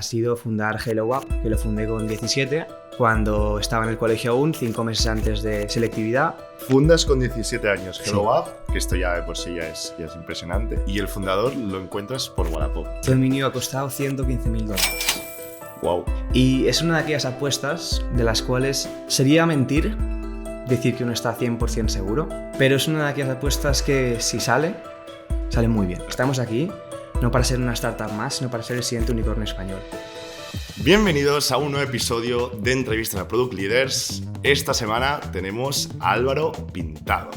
Ha sido fundar Hello App, que lo fundé con 17, cuando estaba en el colegio aún, 5 meses antes de selectividad. Fundas con 17 años Hello Sí. App, que esto ya de por sí ya es impresionante. Y el fundador lo encuentras por Wallapop. Este dominio ha costado $115.000. Wow. Y es una de aquellas apuestas de las cuales sería mentir decir que uno está 100% seguro, pero es una de aquellas apuestas que si sale muy bien. Estamos aquí no para ser una startup más, sino para ser el siguiente unicornio español. Bienvenidos a un nuevo episodio de Entrevistas a Product Leaders. Esta semana tenemos a Álvaro Pintado.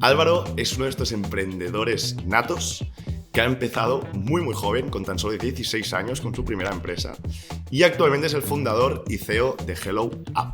Álvaro es uno de estos emprendedores natos que ha empezado muy joven, con tan solo 16 años, con su primera empresa, y actualmente es el fundador y CEO de Hello App.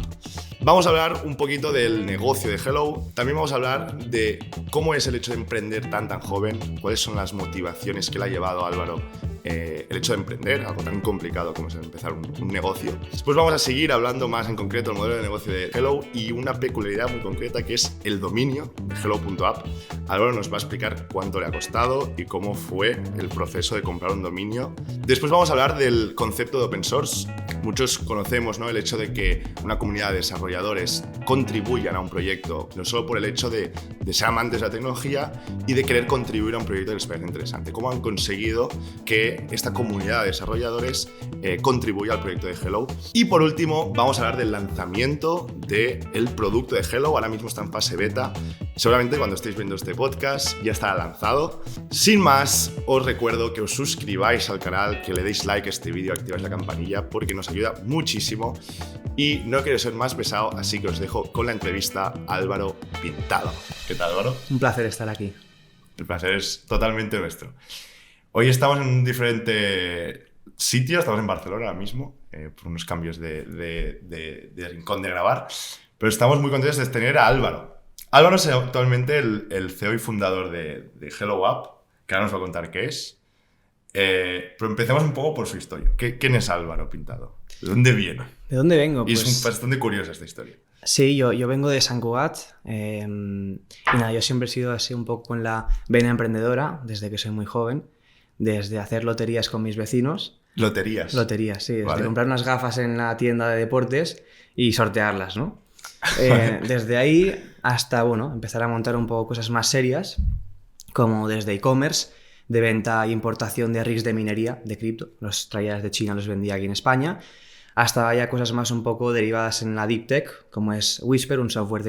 Vamos a hablar un poquito del negocio de Hello, también vamos a hablar de cómo es el hecho de emprender tan joven, cuáles son las motivaciones que le ha llevado a Álvaro el hecho de emprender, algo tan complicado como es empezar un negocio. Después vamos a seguir hablando más en concreto del modelo de negocio de Hello y una peculiaridad muy concreta que es el dominio de hello.app. Álvaro nos va a explicar cuánto le ha costado y cómo fue el proceso de comprar un dominio. Después vamos a hablar del concepto de open source. Muchos conocemos, ¿no?, el hecho de que una comunidad de desarrolladores contribuyan a un proyecto, no solo por el hecho de ser amantes de la tecnología y de querer contribuir a un proyecto que les parece interesante. ¿Cómo han conseguido que esta comunidad de desarrolladores contribuya al proyecto de Hello? Y por último, vamos a hablar del lanzamiento del producto de Hello. Ahora mismo está en fase beta. Seguramente cuando estéis viendo este podcast ya estará lanzado. Sin más, os recuerdo que os suscribáis al canal, que le deis like a este vídeo, activáis la campanilla porque nos ayuda muchísimo. Y no quiero ser más pesado, así que os dejo con la entrevista a Álvaro Pintado. ¿Qué tal, Álvaro? Un placer estar aquí. El placer es totalmente nuestro. Hoy estamos en un diferente sitio, estamos en Barcelona ahora mismo, por unos cambios de rincón de grabar, pero estamos muy contentos de tener a Álvaro. Álvaro es actualmente el CEO y fundador de Hello App, que ahora nos va a contar qué es. Pero empecemos un poco por su historia. ¿Quién es Álvaro Pintado? ¿De dónde viene? ¿De dónde vengo? Y es bastante curiosa esta historia. Sí, yo vengo de Sant Cugat y nada, yo siempre he sido así un poco en la vena emprendedora desde que soy muy joven, desde hacer loterías con mis vecinos. ¿Loterías? Loterías, sí, desde Vale. comprar unas gafas en la tienda de deportes y sortearlas, ¿no? Desde ahí hasta, bueno, empezar a montar un poco cosas más serias, como desde e-commerce, de venta e importación de rigs de minería, de cripto, los traía desde China, los vendía aquí en España, hasta ya cosas más un poco derivadas en la Deep Tech, como es Whisper, un software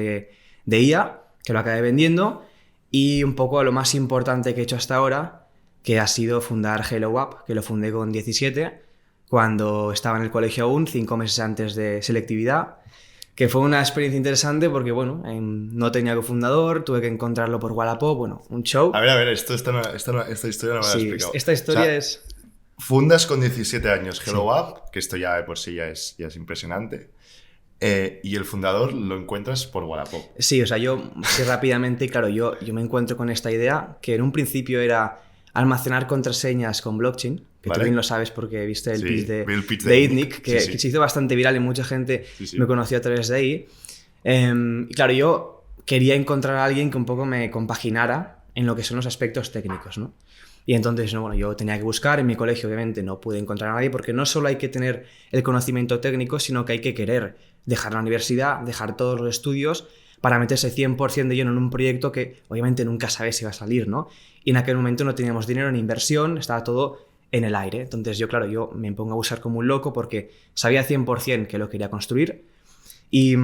de IA, que lo acabé vendiendo, y un poco lo más importante que he hecho hasta ahora, que ha sido fundar Hello App, que lo fundé con 17, cuando estaba en el colegio aún, 5 meses antes de selectividad, que fue una experiencia interesante porque, bueno, no tenía cofundador, tuve que encontrarlo por Wallapop, bueno, un show. A ver, esta historia no me la has Sí, explicado. esta historia O sea, es... Fundas con 17 años Hello Sí. App, que esto ya de por sí ya es impresionante, y el fundador lo encuentras por Wallapop. Sí, o sea, yo sí, rápidamente, claro, yo me encuentro con esta idea que en un principio era almacenar contraseñas con blockchain, que Vale. tú bien lo sabes porque viste el Sí, pitch vi el pitch de de Itnic, que, sí. que se hizo bastante viral y mucha gente Sí. me conoció a través de ahí. Y claro, yo quería encontrar a alguien que un poco me compaginara en lo que son los aspectos técnicos, ¿no? Y entonces, bueno, yo tenía que buscar, en mi colegio obviamente no pude encontrar a nadie porque no solo hay que tener el conocimiento técnico, sino que hay que querer dejar la universidad, dejar todos los estudios para meterse 100% de lleno en un proyecto que obviamente nunca sabes si va a salir, ¿no? Y en aquel momento no teníamos dinero ni inversión, estaba todo en el aire. Entonces yo me pongo a buscar como un loco porque sabía 100% que lo quería construir y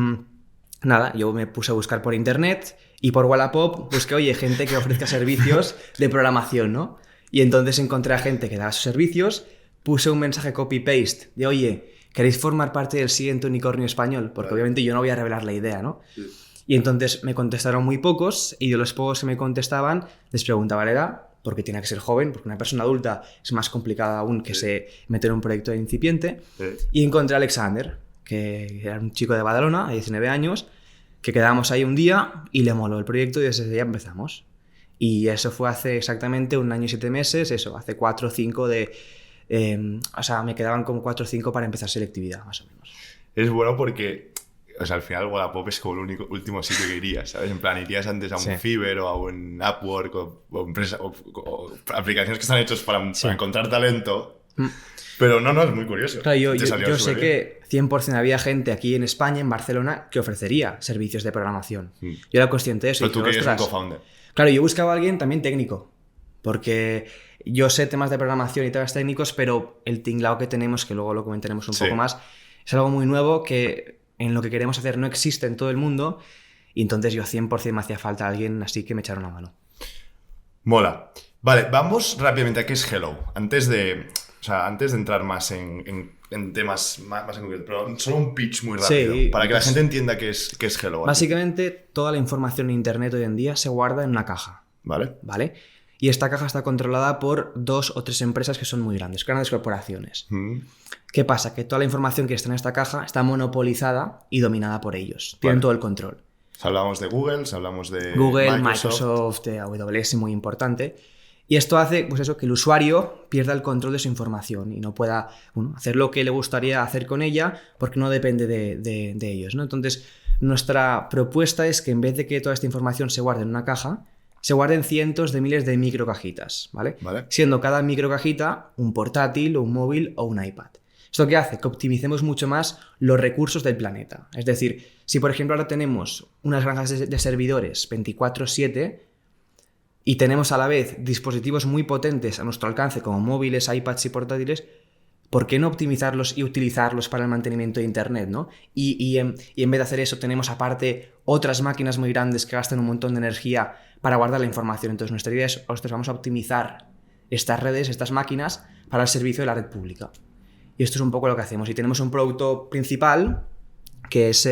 nada, yo me puse a buscar por internet y por Wallapop busqué, oye, gente que ofrezca servicios de programación, ¿no? Y entonces encontré a gente que daba sus servicios, puse un mensaje copy-paste de, oye, ¿queréis formar parte del siguiente unicornio español? Porque Vale. obviamente yo no voy a revelar la idea, ¿no? Sí. Y entonces me contestaron muy pocos y de los pocos que me contestaban les preguntaba la edad, porque tenía que ser joven, porque una persona adulta es más complicada aún que se meter en un proyecto de incipiente. Y encontré a Alexander, que era un chico de Badalona, de 19 años, que quedamos ahí un día y le moló el proyecto y desde ese día empezamos. Y eso fue hace exactamente 1 año y 7 meses, eso, hace 4 o 5 de... o sea, me quedaban como 4 o 5 para empezar selectividad, más o menos. Es bueno porque, o sea, al final Wallapop es como el último sitio que irías, ¿sabes? En plan, irías antes a un Sí. Fiverr o a un Upwork o aplicaciones que están hechas para Sí. encontrar talento, Pero no, es muy curioso. Claro, yo sé que 100% había gente aquí en España, en Barcelona, que ofrecería servicios de programación. Yo era consciente de eso. Pero tú que eres un co-founder. Claro, yo buscaba a alguien también técnico, porque yo sé temas de programación y temas técnicos, pero el tinglao que tenemos, que luego lo comentaremos un poco más, es algo muy nuevo que en lo que queremos hacer no existe en todo el mundo, y entonces yo 100% me hacía falta alguien así que me echara una mano. Mola. Vale, vamos rápidamente a qué es Hello. Antes de entrar más en temas más en concreto, pero solo un pitch muy rápido, para que la gente entienda qué es Hello. Básicamente, toda la información en Internet hoy en día se guarda en una caja. ¿Vale? Y esta caja está controlada por 2 o 3 empresas que son muy grandes corporaciones. ¿Qué pasa? Que toda la información que está en esta caja está monopolizada y dominada por ellos. Tienen todo el control. Hablamos de Google, hablamos de Google, Microsoft, AWS, muy importante. Y esto hace pues eso, que el usuario pierda el control de su información y no pueda hacer lo que le gustaría hacer con ella porque no depende de ellos, ¿no? Entonces, nuestra propuesta es que en vez de que toda esta información se guarde en una caja, se guarden cientos de miles de microcajitas, ¿vale? Siendo cada microcajita un portátil, o un móvil o un iPad. ¿Esto qué hace? Que optimicemos mucho más los recursos del planeta. Es decir, si por ejemplo ahora tenemos unas granjas de servidores 24/7 y tenemos a la vez dispositivos muy potentes a nuestro alcance como móviles, iPads y portátiles, ¿por qué no optimizarlos y utilizarlos para el mantenimiento de Internet, ¿no? Y en vez de hacer eso tenemos aparte otras máquinas muy grandes que gastan un montón de energía para guardar la información. Entonces nuestra idea es, vamos a optimizar estas redes, estas máquinas para el servicio de la red pública. Y esto es un poco lo que hacemos. Y tenemos un producto principal que es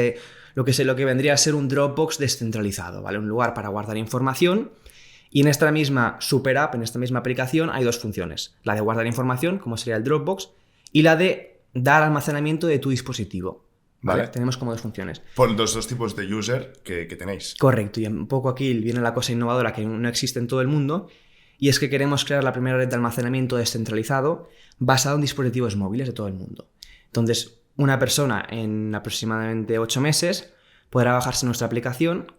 lo que vendría a ser un Dropbox descentralizado, ¿vale? Un lugar para guardar información. Y en esta misma super app, en esta misma aplicación, hay 2 funciones. La de guardar información, como sería el Dropbox, y la de dar almacenamiento de tu dispositivo. ¿Vale? Tenemos como 2 funciones. Por los 2 tipos de user que tenéis. Correcto. Y un poco aquí viene la cosa innovadora que no existe en todo el mundo, y es que queremos crear la primera red de almacenamiento descentralizado basado en dispositivos móviles de todo el mundo. Entonces, una persona en aproximadamente 8 meses podrá bajarse nuestra aplicación,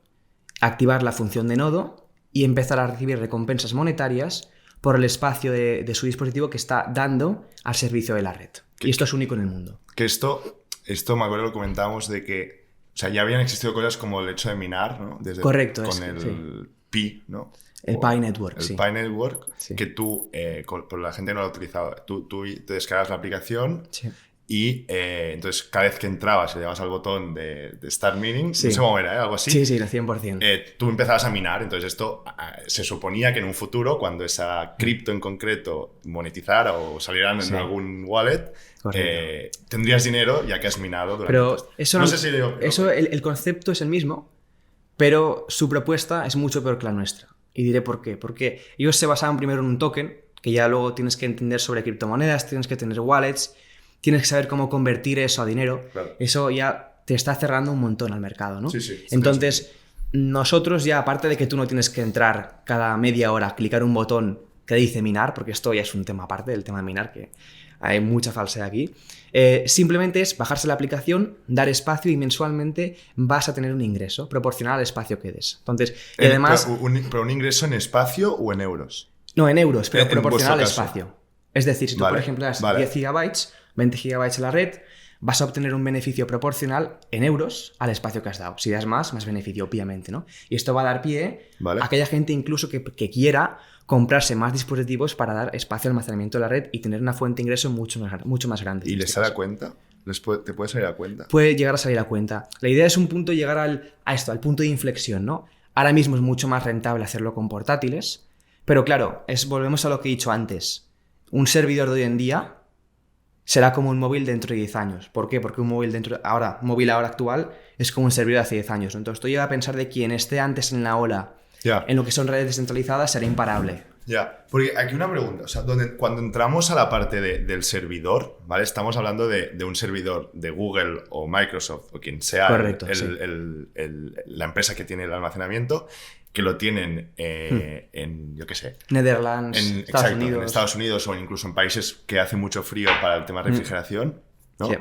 activar la función de nodo y empezar a recibir recompensas monetarias por el espacio de su dispositivo que está dando al servicio de la red. Y esto es único en el mundo. Que esto me acuerdo que lo comentábamos de que, o sea, ya habían existido cosas como el hecho de minar, ¿no? Correcto. Con el Pi, ¿no? El Pi Network, el Pi Network, que tú, por la gente no lo ha utilizado, tú te descargas la aplicación y entonces cada vez que entrabas y le dabas al botón de Start Mining, no sé cómo era, algo así. Sí, 100%. Tú empezabas a minar, entonces esto se suponía que en un futuro, cuando esa cripto en concreto monetizara o saliera en algún wallet, tendrías dinero ya que has minado durante Pero eso no sé si el concepto es el mismo, pero su propuesta es mucho peor que la nuestra. Y diré por qué. Porque ellos se basaban primero en un token, que ya luego tienes que entender sobre criptomonedas, tienes que tener wallets, tienes que saber cómo convertir eso a dinero. Claro. Eso ya te está cerrando un montón al mercado, ¿no? Sí. Entonces, nosotros ya, aparte de que tú no tienes que entrar cada media hora, clicar un botón que dice minar, porque esto ya es un tema aparte del tema de minar, que hay mucha falsedad aquí, simplemente es bajarse la aplicación, dar espacio y mensualmente vas a tener un ingreso proporcional al espacio que des. Entonces, y además... ¿Pero un ingreso en espacio o en euros? No, en euros, pero proporcional al espacio. Es decir, si tú, por ejemplo, das 10 gigabytes, 20 gigabytes en la red, vas a obtener un beneficio proporcional en euros al espacio que has dado. Si das más beneficio, obviamente, ¿no? Y esto va a dar pie a aquella gente incluso que quiera comprarse más dispositivos para dar espacio al almacenamiento de la red y tener una fuente de ingreso mucho más grande. ¿Y les sale a cuenta? ¿Te puede salir a cuenta? Puede llegar a salir a cuenta. La idea es un punto llegar al punto de inflexión, ¿no? Ahora mismo es mucho más rentable hacerlo con portátiles, pero claro, volvemos a lo que he dicho antes. Un servidor de hoy en día será como un móvil dentro de 10 años. ¿Por qué? Porque un móvil móvil ahora actual es como un servidor de hace 10 años. Entonces esto lleva a pensar de quien esté antes en la ola en lo que son redes descentralizadas será imparable. Porque aquí una pregunta, o sea, cuando entramos a la parte del servidor, ¿vale? Estamos hablando de un servidor de Google o Microsoft o quien sea. Correcto, la empresa que tiene el almacenamiento, que lo tienen en, yo qué sé, Netherlands, Estados Unidos. En Estados Unidos o incluso en países que hace mucho frío para el tema de refrigeración, ¿no? Sí.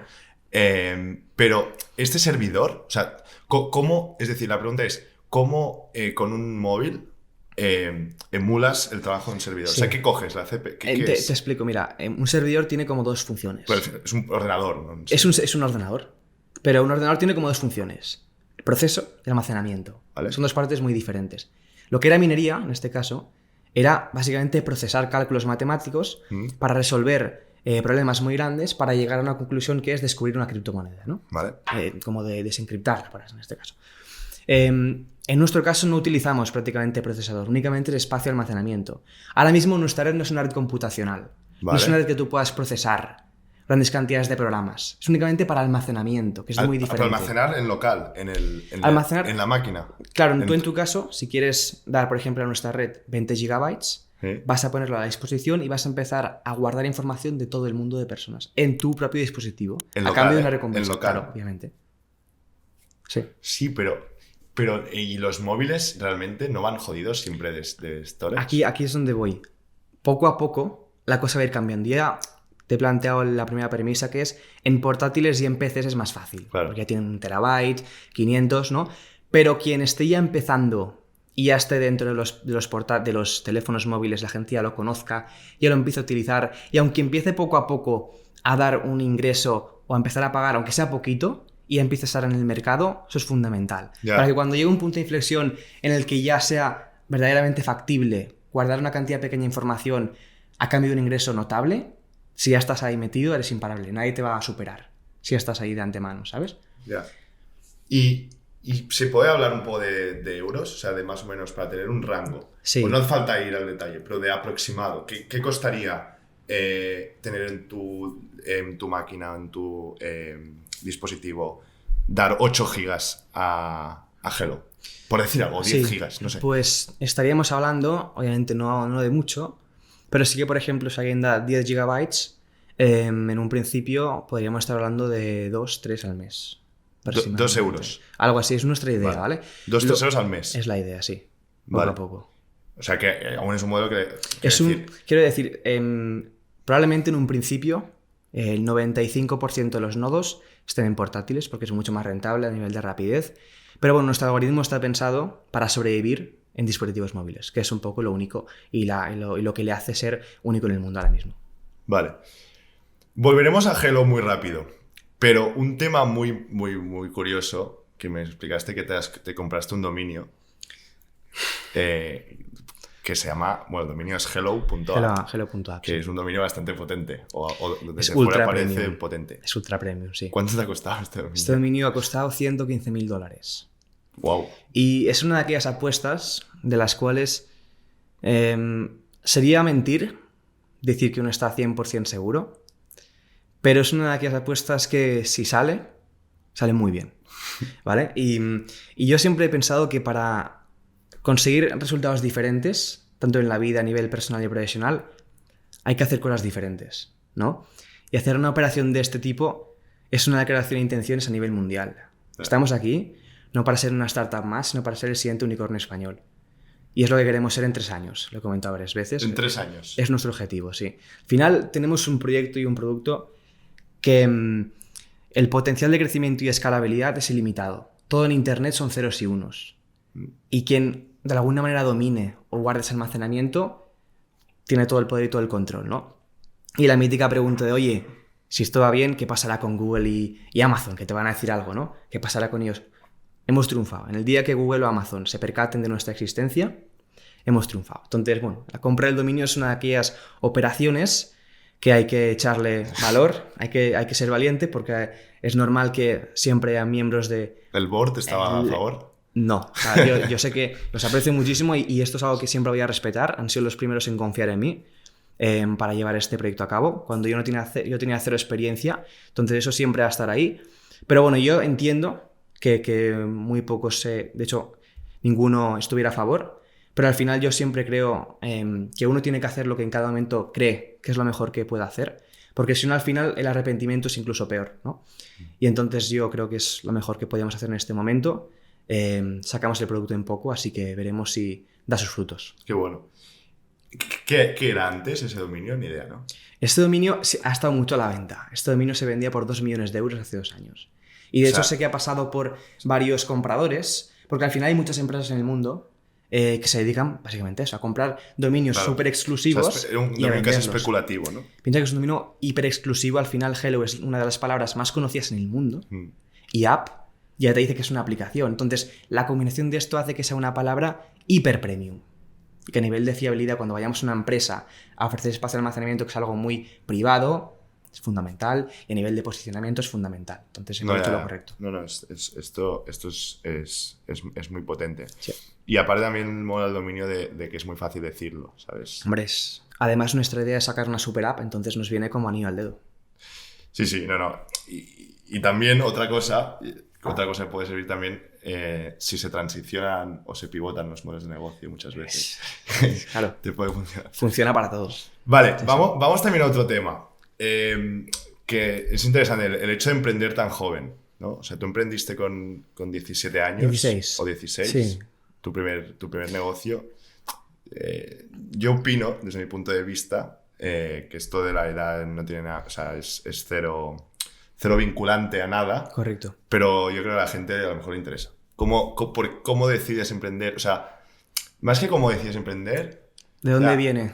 Pero este servidor, o sea, ¿cómo? Es decir, la pregunta es, ¿cómo con un móvil emulas el trabajo de un servidor. Sí. O sea, ¿qué coges? ¿La CPU? ¿Qué Te es? explico, mira, un servidor tiene como dos funciones. Pues es un ordenador, ¿no? Es un ordenador, pero un ordenador tiene como dos funciones: el proceso y el almacenamiento. Vale. Son dos partes muy diferentes. Lo que era minería, en este caso, era básicamente procesar cálculos matemáticos para resolver problemas muy grandes para llegar a una conclusión que es descubrir una criptomoneda, ¿no? Vale. Como de desencriptarla, en este caso. En nuestro caso no utilizamos prácticamente procesador, únicamente el espacio de almacenamiento. Ahora mismo nuestra red no es una red computacional, no es una red que tú puedas procesar grandes cantidades de programas. Es únicamente para almacenamiento, que es muy diferente. Para almacenar en local, en la máquina. Claro, tú en tu caso, si quieres dar, por ejemplo, a nuestra red 20 gigabytes, vas a ponerlo a disposición y vas a empezar a guardar información de todo el mundo de personas en tu propio dispositivo, cambio de una recompensa. En local. Claro, obviamente. Sí. Sí, pero ¿y los móviles realmente no van jodidos siempre de storage? Aquí es donde voy. Poco a poco la cosa va a ir cambiando. Ya te he planteado la primera premisa, que es en portátiles y en PCs es más fácil. Claro. Porque ya tienen 1 terabyte, 500, ¿no? Pero quien esté ya empezando y ya esté dentro de los teléfonos móviles, la gente ya lo conozca, ya lo empieza a utilizar, y aunque empiece poco a poco a dar un ingreso o a empezar a pagar, aunque sea poquito, y empiece a estar en el mercado, eso es fundamental. Ya. Para que cuando llegue un punto de inflexión en el que ya sea verdaderamente factible guardar una cantidad pequeña de información a cambio de un ingreso notable, si ya estás ahí metido, eres imparable. Nadie te va a superar si ya estás ahí de antemano, ¿sabes? Ya. ¿Y se puede hablar un poco de euros? O sea, de más o menos para tener un rango. Sí. Pues no hace falta ir al detalle, pero de aproximado. ¿Qué costaría tener en tu máquina, en tu dispositivo, dar 8 gigas a Hello? Por decir algo, 10 gigas, no sé. Pues estaríamos hablando, obviamente no de mucho, pero sí que, por ejemplo, si alguien da 10 gigabytes, en un principio podríamos estar hablando de 2-3 al mes. 2 euros. Algo así, es nuestra idea, ¿vale? 2-3 euros al mes. Es la idea, sí. Vale. Poco a poco. O sea que aún es un modelo que... Quiero decir, probablemente en un principio el 95% de los nodos estén en portátiles porque es mucho más rentable a nivel de rapidez. Pero bueno, nuestro algoritmo está pensado para sobrevivir en dispositivos móviles, que es un poco lo único y lo que le hace ser único en el mundo ahora mismo. Vale. Volveremos a Hello muy rápido, pero un tema muy, muy, muy curioso que me explicaste, que te compraste un dominio que se llama, bueno, el dominio es hello.app, Hello.app, que es un dominio bastante potente, o desde ultra fuera parece premium. potente. Es ultra premium, sí. ¿Cuánto te ha costado este dominio? Este dominio ha costado $115,000. Wow. Y es una de aquellas apuestas de las cuales sería mentir decir que uno está 100% seguro, pero es una de aquellas apuestas que si sale muy bien, ¿vale? Y yo siempre he pensado que para conseguir resultados diferentes, tanto en la vida a nivel personal y profesional, hay que hacer cosas diferentes, ¿no? Y hacer una operación de este tipo es una declaración de intenciones a nivel mundial. Estamos aquí no para ser una startup más, sino para ser el siguiente unicornio español. Y es lo que queremos ser en 3 años, lo he comentado varias veces. En 3 años. Es nuestro objetivo, sí. Al final tenemos un proyecto y un producto que el potencial de crecimiento y escalabilidad es ilimitado. Todo en Internet son ceros y unos. Y quien de alguna manera domine o guarde ese almacenamiento tiene todo el poder y todo el control, ¿no? Y la mítica pregunta de, oye, si esto va bien, ¿qué pasará con Google y Amazon? Que te van a decir algo, ¿no? ¿Qué pasará con ellos? Hemos triunfado. En el día que Google o Amazon se percaten de nuestra existencia, hemos triunfado. Entonces, bueno, la compra del dominio es una de aquellas operaciones que hay que echarle valor, hay que ser valiente, porque es normal que siempre haya miembros de... ¿El board estaba a favor? No, o sea, yo sé que los aprecio muchísimo y esto es algo que siempre voy a respetar. Han sido los primeros en confiar en mí para llevar este proyecto a cabo, cuando yo tenía 0 experiencia. Entonces eso siempre va a estar ahí. Pero bueno, yo entiendo que muy pocos, de hecho, ninguno estuviera a favor, pero al final yo siempre creo que uno tiene que hacer lo que en cada momento cree que es lo mejor que puede hacer, porque si no, al final el arrepentimiento es incluso peor, ¿no? Y entonces yo creo que es lo mejor que podíamos hacer en este momento. Sacamos el producto en poco, así que veremos si da sus frutos. Qué bueno. ¿Qué era antes ese dominio? Ni idea, ¿no? Este dominio ha estado mucho a la venta. Este dominio se vendía por 2 millones de euros hace 2 años. Y de hecho sé que ha pasado por varios compradores, porque al final hay muchas empresas en el mundo que se dedican básicamente a eso, a comprar dominios súper exclusivos. O sea, un dominio casi especulativo, ¿no? Piensa que es un dominio hiper exclusivo. Al final, Hello es una de las palabras más conocidas en el mundo. Y app ya te dice que es una aplicación. Entonces, la combinación de esto hace que sea una palabra hiper premium. Y que a nivel de fiabilidad, cuando vayamos a una empresa a ofrecer espacio de almacenamiento, que es algo muy privado, es fundamental. Y a nivel de posicionamiento es fundamental. Entonces, hemos hecho lo correcto. Esto es muy potente. Sí. Y aparte también mola el dominio de que es muy fácil decirlo, ¿sabes? Hombre, además nuestra idea es sacar una super app, entonces nos viene como anillo al dedo. Sí, no. Y también otra cosa que puede servir también si se transicionan o se pivotan los modelos de negocio muchas veces. Claro. Te puede funcionar. Funciona para todos. Vale, vamos también a otro tema. Que es interesante, el hecho de emprender tan joven, ¿no? O sea, tú emprendiste con 17 años. 16. O 16. Sí. Tu primer negocio. Yo opino, desde mi punto de vista, que esto de la edad no tiene nada, o sea, es cero vinculante a nada. Correcto. Pero yo creo que a la gente a lo mejor le interesa. ¿Cómo decides emprender? O sea, más que cómo decides emprender... ¿De dónde viene?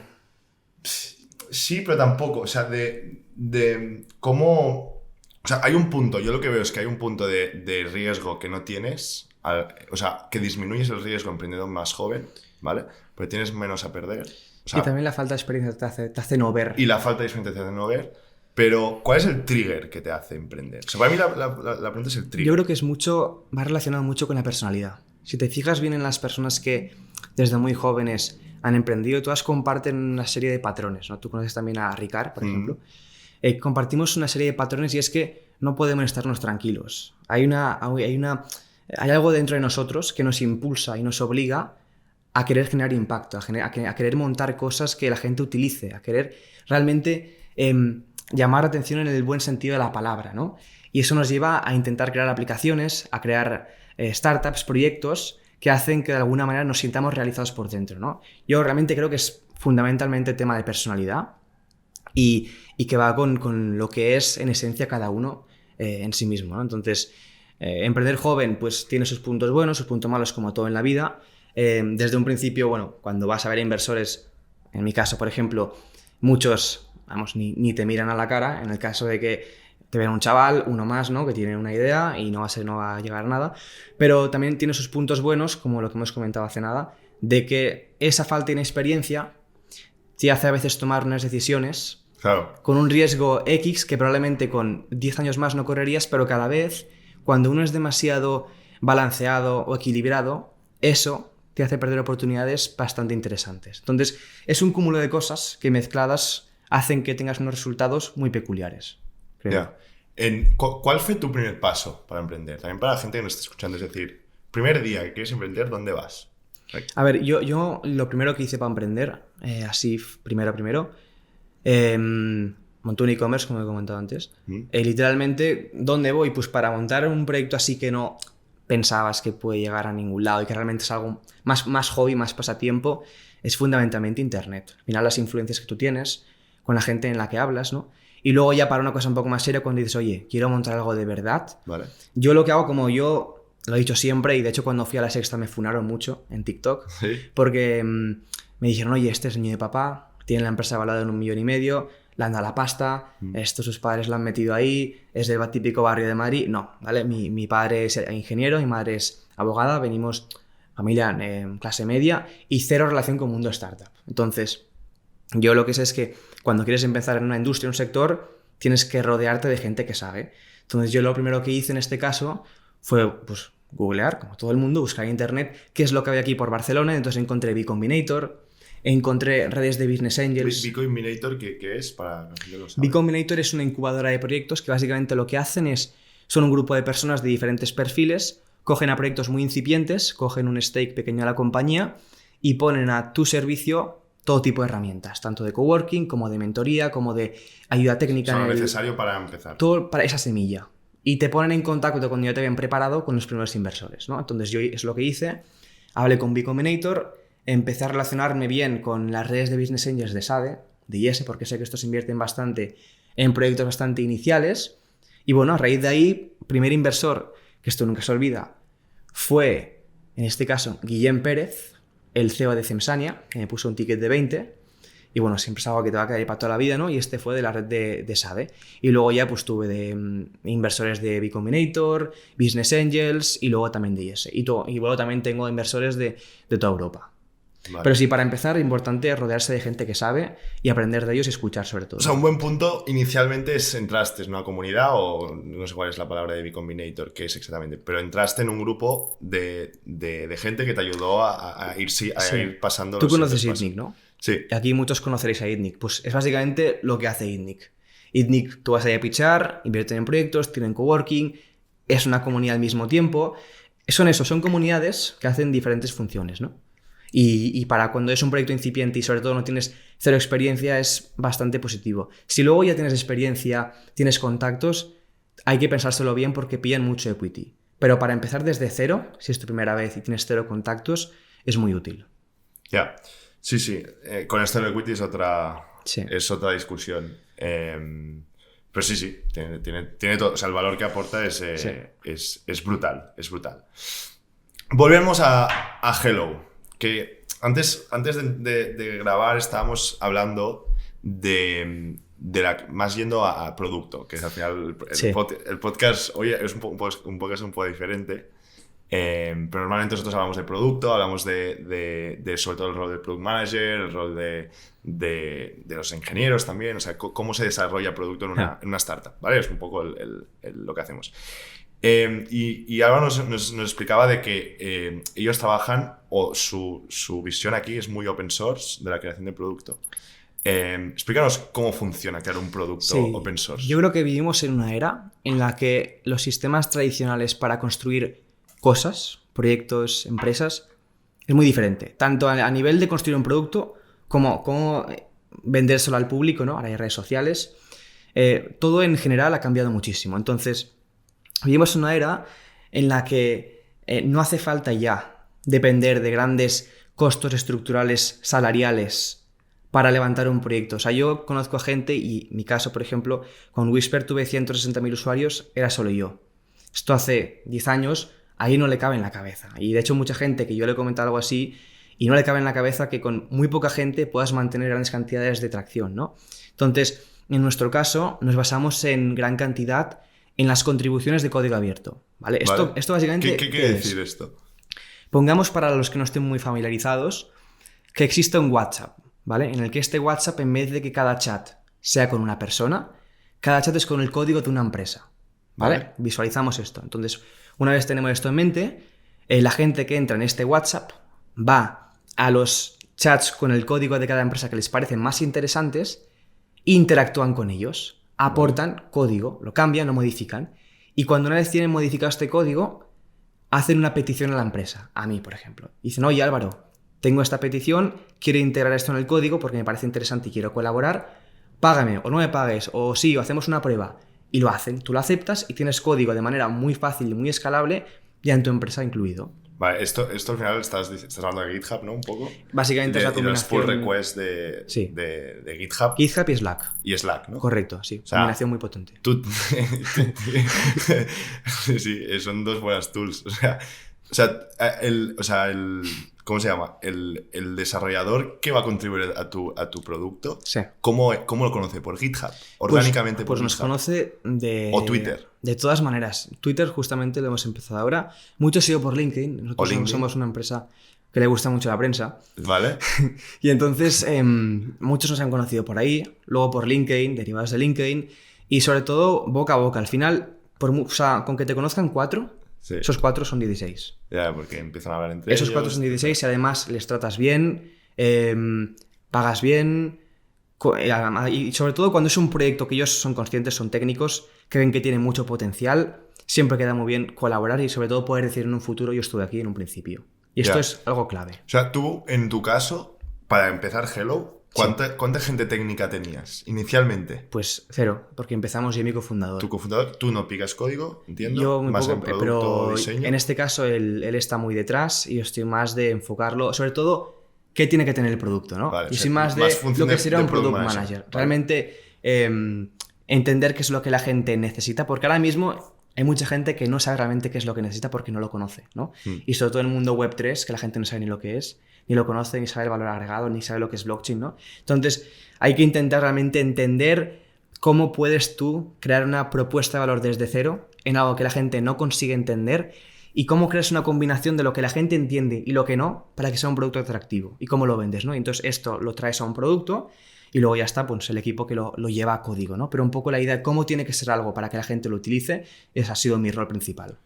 Sí, pero tampoco. O sea, de cómo... O sea, hay un punto, yo lo que veo es que hay un punto de riesgo que no tienes, o sea, que disminuyes el riesgo emprendiendo más joven, ¿vale? Pero tienes menos a perder. O sea, y también la falta de experiencia te hace no ver. Y la falta de experiencia te hace no ver. Pero, ¿cuál es el trigger que te hace emprender? O sea, para mí la pregunta es el trigger. Yo creo que va relacionado mucho con la personalidad. Si te fijas bien en las personas que desde muy jóvenes han emprendido, todas comparten una serie de patrones, ¿no? Tú conoces también a Ricard, por ejemplo. Compartimos una serie de patrones y es que no podemos estarnos tranquilos. Hay algo dentro de nosotros que nos impulsa y nos obliga a querer generar impacto, a querer montar cosas que la gente utilice, a querer realmente llamar la atención en el buen sentido de la palabra, ¿no? Y eso nos lleva a intentar crear aplicaciones, a crear startups, proyectos que hacen que de alguna manera nos sintamos realizados por dentro, ¿no? Yo realmente creo que es fundamentalmente tema de personalidad y que va con lo que es en esencia cada uno en sí mismo, ¿no? Entonces, emprender joven pues tiene sus puntos buenos, sus puntos malos, como todo en la vida. Desde un principio, bueno, cuando vas a ver inversores, en mi caso, por ejemplo, muchos, vamos, ni te miran a la cara, en el caso de que te ven un chaval, uno más, ¿no? Que tiene una idea y no va a llegar a nada, pero también tiene sus puntos buenos, como lo que hemos comentado hace nada, de que esa falta de inexperiencia te hace a veces tomar unas decisiones con un riesgo X que probablemente con 10 años más no correrías, pero que a la vez, cuando uno es demasiado balanceado o equilibrado, eso te hace perder oportunidades bastante interesantes. Entonces, es un cúmulo de cosas que mezcladas hacen que tengas unos resultados muy peculiares. Yeah. ¿Cuál fue tu primer paso para emprender? También para la gente que nos está escuchando, es decir, primer día que quieres emprender, ¿dónde vas? A ver, yo lo primero que hice para emprender, así primero, monté un e-commerce, como he comentado antes. Literalmente, ¿dónde voy? Pues para montar un proyecto así que no pensabas que puede llegar a ningún lado y que realmente es algo más hobby, más pasatiempo, es fundamentalmente Internet. Al final, las influencias que tú tienes con la gente en la que hablas, ¿no? Y luego ya para una cosa un poco más seria, cuando dices, oye, quiero montar algo de verdad. Vale. Yo lo que hago, como yo lo he dicho siempre, y de hecho cuando fui a La Sexta me funaron mucho en TikTok, ¿Sí? Porque me dijeron, oye, este es el niño de papá, tiene la empresa valorada en 1,5 millones, le anda la pasta, esto sus padres lo han metido ahí, es del típico barrio de Madrid. No, ¿vale? Mi padre es ingeniero, mi madre es abogada, venimos familia clase media y cero relación con mundo startup. Entonces, yo lo que sé es que cuando quieres empezar en una industria, en un sector, tienes que rodearte de gente que sabe. Entonces, yo lo primero que hice en este caso fue, pues, googlear, como todo el mundo, buscar en internet qué es lo que había aquí por Barcelona. Entonces encontré B Combinator, encontré redes de Business Angels. B Combinator, ¿qué es? Para los que no lo saben. B Combinator es una incubadora de proyectos que básicamente lo que hacen son un grupo de personas de diferentes perfiles, cogen a proyectos muy incipientes, cogen un stake pequeño a la compañía y ponen a tu servicio todo tipo de herramientas, tanto de coworking como de mentoría, como de ayuda técnica. Lo necesario para empezar. Todo para esa semilla. Y te ponen en contacto cuando ya te habían preparado con los primeros inversores, ¿no? Entonces yo es lo que hice, hablé con B Combinator, empecé a relacionarme bien con las redes de Business Angels de SADE, de IES, porque sé que estos invierten bastante en proyectos bastante iniciales. Y bueno, a raíz de ahí, primer inversor, que esto nunca se olvida, fue, en este caso, Guillem Pérez, el CEO de Cemsania, que me puso un ticket de 20. Y bueno, siempre es algo que te va a caer para toda la vida, ¿no? Y este fue de la red de Sade. Y luego ya pues tuve de inversores de B Combinator, Business Angels y luego también de IS. Y luego también tengo inversores de toda Europa. Vale. Pero sí, para empezar, es importante rodearse de gente que sabe y aprender de ellos y escuchar sobre todo. O sea, un buen punto inicialmente es entraste en una comunidad o no sé cuál es la palabra de B Combinator, qué es exactamente, pero entraste en un grupo de gente que te ayudó a ir pasando Tú los conoces siguientes ITNIC, ¿no? Sí. Aquí muchos conoceréis a ITNIC. Pues es básicamente lo que hace ITNIC. ITNIC, tú vas ahí a pitchar, invierten en proyectos, tienen coworking, es una comunidad al mismo tiempo. Son comunidades que hacen diferentes funciones, ¿no? Y para cuando es un proyecto incipiente y sobre todo no tienes cero experiencia es bastante positivo. Si luego ya tienes experiencia, tienes contactos, hay que pensárselo bien porque pillan mucho equity. Pero para empezar desde cero, si es tu primera vez y tienes cero contactos, es muy útil. Ya, sí. Con esto del equity es otra discusión. Pero sí, tiene todo. O sea, el valor que aporta es brutal, es brutal. Volvemos a Hello. Que antes de grabar estábamos hablando más yendo a producto, que es al final el podcast hoy es un podcast un poco diferente, pero normalmente nosotros hablamos de producto, hablamos de sobre todo el rol del product manager, el rol de los ingenieros también, o sea, cómo se desarrolla producto en una startup, ¿vale? Es un poco lo que hacemos. Y Álvaro nos explicaba de que ellos trabajan, o su visión aquí es muy open source de la creación de producto. Explícanos cómo funciona crear un producto open source. Yo creo que vivimos en una era en la que los sistemas tradicionales para construir cosas, proyectos, empresas, es muy diferente. Tanto a nivel de construir un producto como vendérselo al público, ¿no? Ahora hay redes sociales. Todo en general ha cambiado muchísimo. Entonces, vivimos en una era en la que no hace falta ya depender de grandes costos estructurales salariales para levantar un proyecto. O sea, yo conozco a gente y mi caso, por ejemplo, con Whisper tuve 160.000 usuarios, era solo yo. Esto hace 10 años, ahí no le cabe en la cabeza. Y de hecho mucha gente que yo le he comentado algo así y no le cabe en la cabeza que con muy poca gente puedas mantener grandes cantidades de tracción, ¿no? Entonces, en nuestro caso, nos basamos en gran cantidad en las contribuciones de código abierto, ¿vale? Esto básicamente... ¿Qué quiere decir esto? Pongamos, para los que no estén muy familiarizados, que existe un WhatsApp, ¿vale? En el que este WhatsApp, en vez de que cada chat sea con una persona, cada chat es con el código de una empresa, ¿vale? Visualizamos esto. Entonces, una vez tenemos esto en mente, la gente que entra en este WhatsApp va a los chats con el código de cada empresa que les parecen más interesantes e interactúan con ellos. Aportan código, lo cambian, lo modifican. Y cuando una vez tienen modificado este código, hacen una petición a la empresa, a mí, por ejemplo. Dicen, oye, Álvaro, tengo esta petición, quiero integrar esto en el código porque me parece interesante y quiero colaborar, págame o no me pagues, o sí, o hacemos una prueba. Y lo hacen, tú lo aceptas y tienes código de manera muy fácil y muy escalable ya en tu empresa incluido. Vale, esto al final estás hablando de GitHub, ¿no? Un poco. Básicamente es la combinación... Y los pull requests de GitHub. GitHub y Slack. Y Slack, ¿no? Correcto, sí. O sea, combinación muy potente. Sí, son dos buenas tools. ¿Cómo se llama? El desarrollador que va a contribuir a tu producto, sí. ¿Cómo lo conoce? ¿Por GitHub? ¿Orgánicamente por GitHub? Pues nos conoce de... ¿O Twitter? De todas maneras. Twitter justamente lo hemos empezado ahora. Mucho ha sido por LinkedIn. Nosotros somos una empresa que le gusta mucho la prensa. Vale. Y entonces muchos nos han conocido por ahí, luego por LinkedIn, derivados de LinkedIn, y sobre todo boca a boca. Al final, con que te conozcan 4... Sí. Esos 4 son 16. Ya, porque empiezan a hablar entre ellos. Esos 4 son 16 y además les tratas bien, pagas bien, y sobre todo cuando es un proyecto que ellos son conscientes, son técnicos, que ven que tiene mucho potencial, siempre queda muy bien colaborar y sobre todo poder decir en un futuro yo estuve aquí en un principio. Y esto es algo clave. O sea, tú, en tu caso, para empezar Hello, ¿cuánta gente técnica tenías inicialmente? Pues 0, porque empezamos yo y mi cofundador. ¿Tu cofundador? Tú no picas código, entiendo. Yo muy más poco, en producto, pero diseño. En este caso él está muy detrás y yo estoy más de enfocarlo, sobre todo, qué tiene que tener el producto, ¿no? Vale, y soy más de lo que sería un product manager. Vale. Realmente entender qué es lo que la gente necesita, porque ahora mismo hay mucha gente que no sabe realmente qué es lo que necesita porque no lo conoce, ¿no? Y sobre todo en el mundo Web3, que la gente no sabe ni lo que es. ni lo conoce, ni sabe el valor agregado, ni sabe lo que es blockchain, ¿no? Entonces, hay que intentar realmente entender cómo puedes tú crear una propuesta de valor desde cero en algo que la gente no consigue entender y cómo creas una combinación de lo que la gente entiende y lo que no para que sea un producto atractivo y cómo lo vendes, ¿no? Entonces, esto lo traes a un producto y luego ya está, pues el equipo que lo lleva a código, ¿no? Pero un poco la idea de cómo tiene que ser algo para que la gente lo utilice, ese ha sido mi rol principal.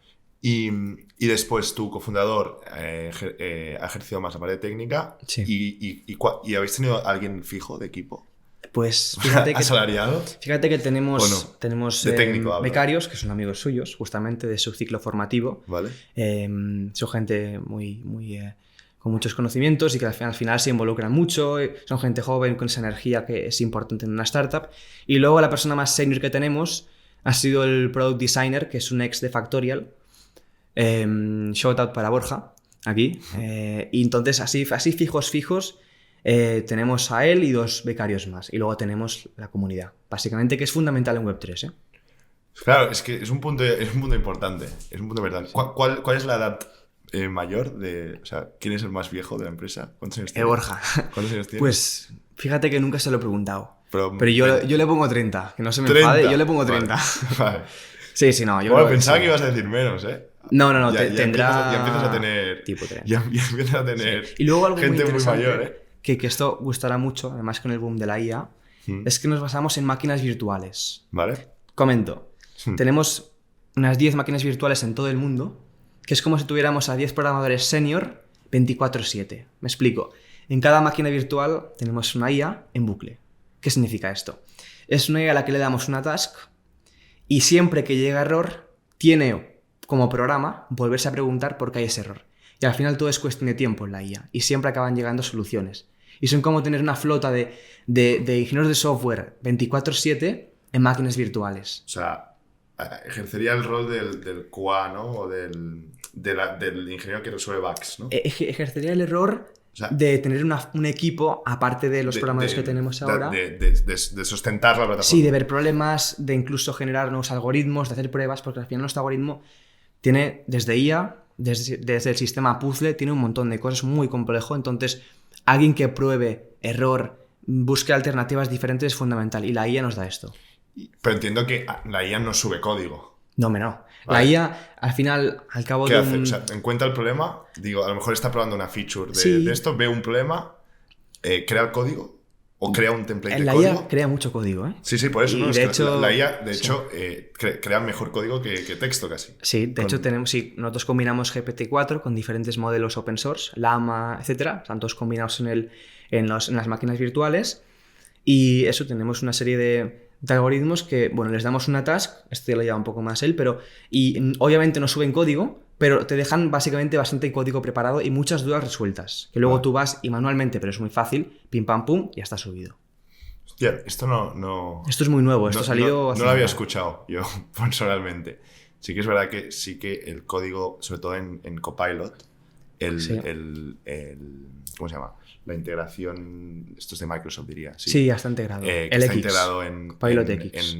Y después tu cofundador ha ejercido más la parte técnica. Sí. ¿Y habéis tenido a alguien fijo de equipo? Pues fíjate que, ¿asalariado? Fíjate que tenemos de técnico, becarios, que son amigos suyos, justamente de su ciclo formativo. Vale. Son gente con muchos conocimientos y que al final se involucran mucho. Son gente joven con esa energía que es importante en una startup. Y luego la persona más senior que tenemos ha sido el product designer, que es un ex de Factorial. Shout out para Borja, aquí. Y entonces así fijos, tenemos a él y 2 becarios más. Y luego tenemos la comunidad, básicamente, que es fundamental en Web3. Claro, es que es un punto importante. Es un punto importante. Sí. ¿Cuál es la edad mayor o sea, quién es el más viejo de la empresa? ¿Cuántos años tiene? Borja. ¿Cuántos años tiene? Pues fíjate que nunca se lo he preguntado. Pero yo le pongo 30, que no se me 30. enfade, yo le pongo 30. Vale. Sí, no. Bueno, pensaba que ibas a decir menos, ¿eh? No, tendrá... Ya empiezas a tener... Tipo 30. Ya empiezas a tener... Sí. Y luego algo gente muy mayor, ¿eh? Que esto gustará mucho, además con el boom de la IA, es que nos basamos en máquinas virtuales. Vale. Comento. Tenemos unas 10 máquinas virtuales en todo el mundo, que es como si tuviéramos a 10 programadores senior 24/7. Me explico. En cada máquina virtual tenemos una IA en bucle. ¿Qué significa esto? Es una IA a la que le damos una task y siempre que llega error, tiene como programa volverse a preguntar por qué hay ese error. Y al final todo es cuestión de tiempo en la IA y siempre acaban llegando soluciones. Y son como tener una flota de ingenieros de software 24/7 en máquinas virtuales. O sea, ejercería el rol del QA, ¿no? O del ingeniero que resuelve bugs, ¿no? Ejercería el error de tener un equipo, aparte de los programadores que tenemos ahora. De sustentar la plataforma. Sí, de ver problemas, de incluso generar nuevos algoritmos, de hacer pruebas, porque al final nuestro algoritmo tiene desde IA, desde el sistema puzzle, tiene un montón de cosas muy complejo. Entonces, alguien que pruebe, error, busque alternativas diferentes es fundamental. Y la IA nos da esto. Pero entiendo que la IA no sube código. No. Vale. La IA, al final, al cabo ¿Qué hace? O sea, encuentra el problema, digo, a lo mejor está probando una feature de esto, ve un problema, crea el código o crea un template de código. La IA crea mucho código, ¿eh? Sí, por eso. No, de hecho, la IA, de hecho, crea mejor código que texto casi. Sí, de hecho, nosotros combinamos GPT-4 con diferentes modelos open source, Llama, etcétera, están todos combinados en las máquinas virtuales. Y eso, tenemos una serie de algoritmos que, bueno, les damos una task, esto ya lo lleva un poco más él, y obviamente no suben código, pero te dejan básicamente bastante código preparado y muchas dudas resueltas, que luego tú vas y manualmente, pero es muy fácil, pim pam pum, ya está subido. Hostia, esto no... Esto es muy nuevo, esto ha salido... No lo había escuchado yo personalmente. Sí que es verdad que el código, sobre todo en Copilot, ¿cómo se llama? La integración, esto es de Microsoft, diría. Sí, ya está integrado. Está integrado en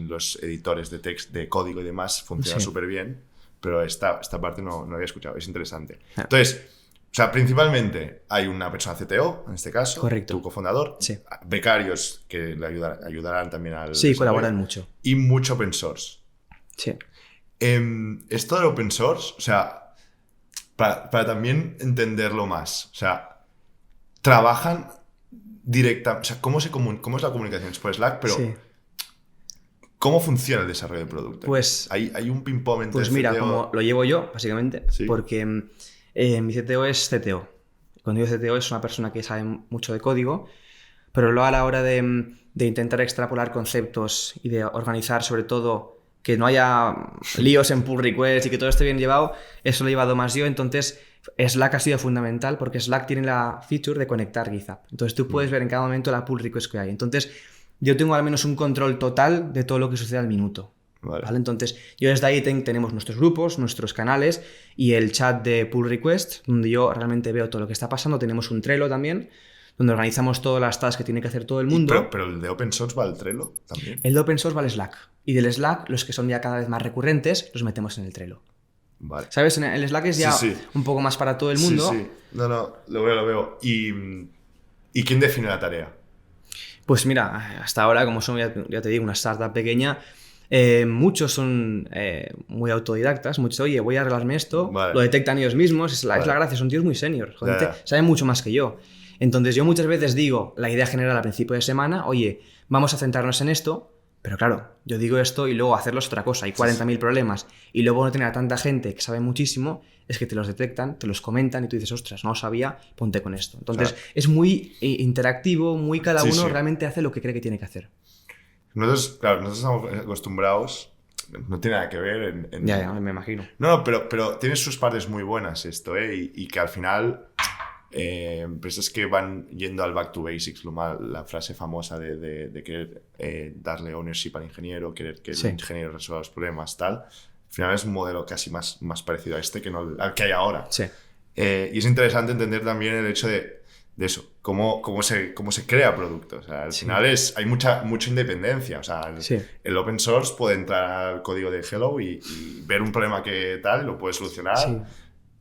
los editores de código y demás, funciona súper bien, pero esta parte no había escuchado, es interesante. Entonces, o sea, principalmente hay una persona CTO, en este caso, correcto, tu cofundador, becarios que le ayudarán también al desarrollo, colaboran mucho. Y mucho open source. Sí. Esto del open source, o sea, para también entenderlo más, o sea, trabajan directamente, o sea, ¿cómo es la comunicación? Es por Slack, pero ¿cómo funciona el desarrollo del producto? Pues hay un ping-pong entre pues el mira, CTO... como lo llevo yo, básicamente, porque mi CTO es CTO. Cuando digo CTO es una persona que sabe mucho de código, pero luego a la hora de intentar extrapolar conceptos y de organizar, sobre todo, que no haya líos en pull requests y que todo esté bien llevado, eso lo he llevado más yo. Entonces, Slack ha sido fundamental porque Slack tiene la feature de conectar GitHub. Entonces, tú puedes ver en cada momento la pull request que hay. Entonces, yo tengo al menos un control total de todo lo que sucede al minuto. Vale. Entonces, yo desde ahí tenemos nuestros grupos, nuestros canales y el chat de pull request, donde yo realmente veo todo lo que está pasando. Tenemos un Trello también, donde organizamos todas las tasks que tiene que hacer todo el mundo. Pero el de open source va al Trello también. El de open source va al Slack. Y del Slack, los que son ya cada vez más recurrentes, los metemos en el Trello. Vale. ¿Sabes? El Slack es ya un poco más para todo el mundo. Sí. No, lo veo. ¿Y quién define la tarea? Pues mira, hasta ahora, como somos, ya te digo, una startup pequeña, muchos son muy autodidactas. Muchos, oye, voy a arreglarme esto, lo detectan ellos mismos. Es la gracia, son tíos muy seniors, saben mucho más que yo. Entonces yo muchas veces digo la idea general al principio de semana, oye, vamos a centrarnos en esto, pero claro, yo digo esto y luego hacerlo es otra cosa. Hay 40.000 problemas y luego no tener a tanta gente que sabe muchísimo, es que te los detectan, te los comentan y tú dices, ostras, no lo sabía, ponte con esto. Entonces es muy interactivo, muy cada uno realmente hace lo que cree que tiene que hacer. Nosotros estamos acostumbrados, no tiene nada que ver en... Ya, me imagino. No, pero tiene sus partes muy buenas esto, y que al final empresas que van yendo al back to basics, la frase famosa de querer darle ownership al ingeniero, querer que el ingeniero resuelva los problemas, tal, al final es un modelo casi más parecido a este que no al que hay ahora. Sí. Y es interesante entender también el hecho de eso, cómo se crea producto. O sea, al final hay mucha independencia. O sea, el open source puede entrar al código de Hello y ver un problema que tal, lo puede solucionar. Sí.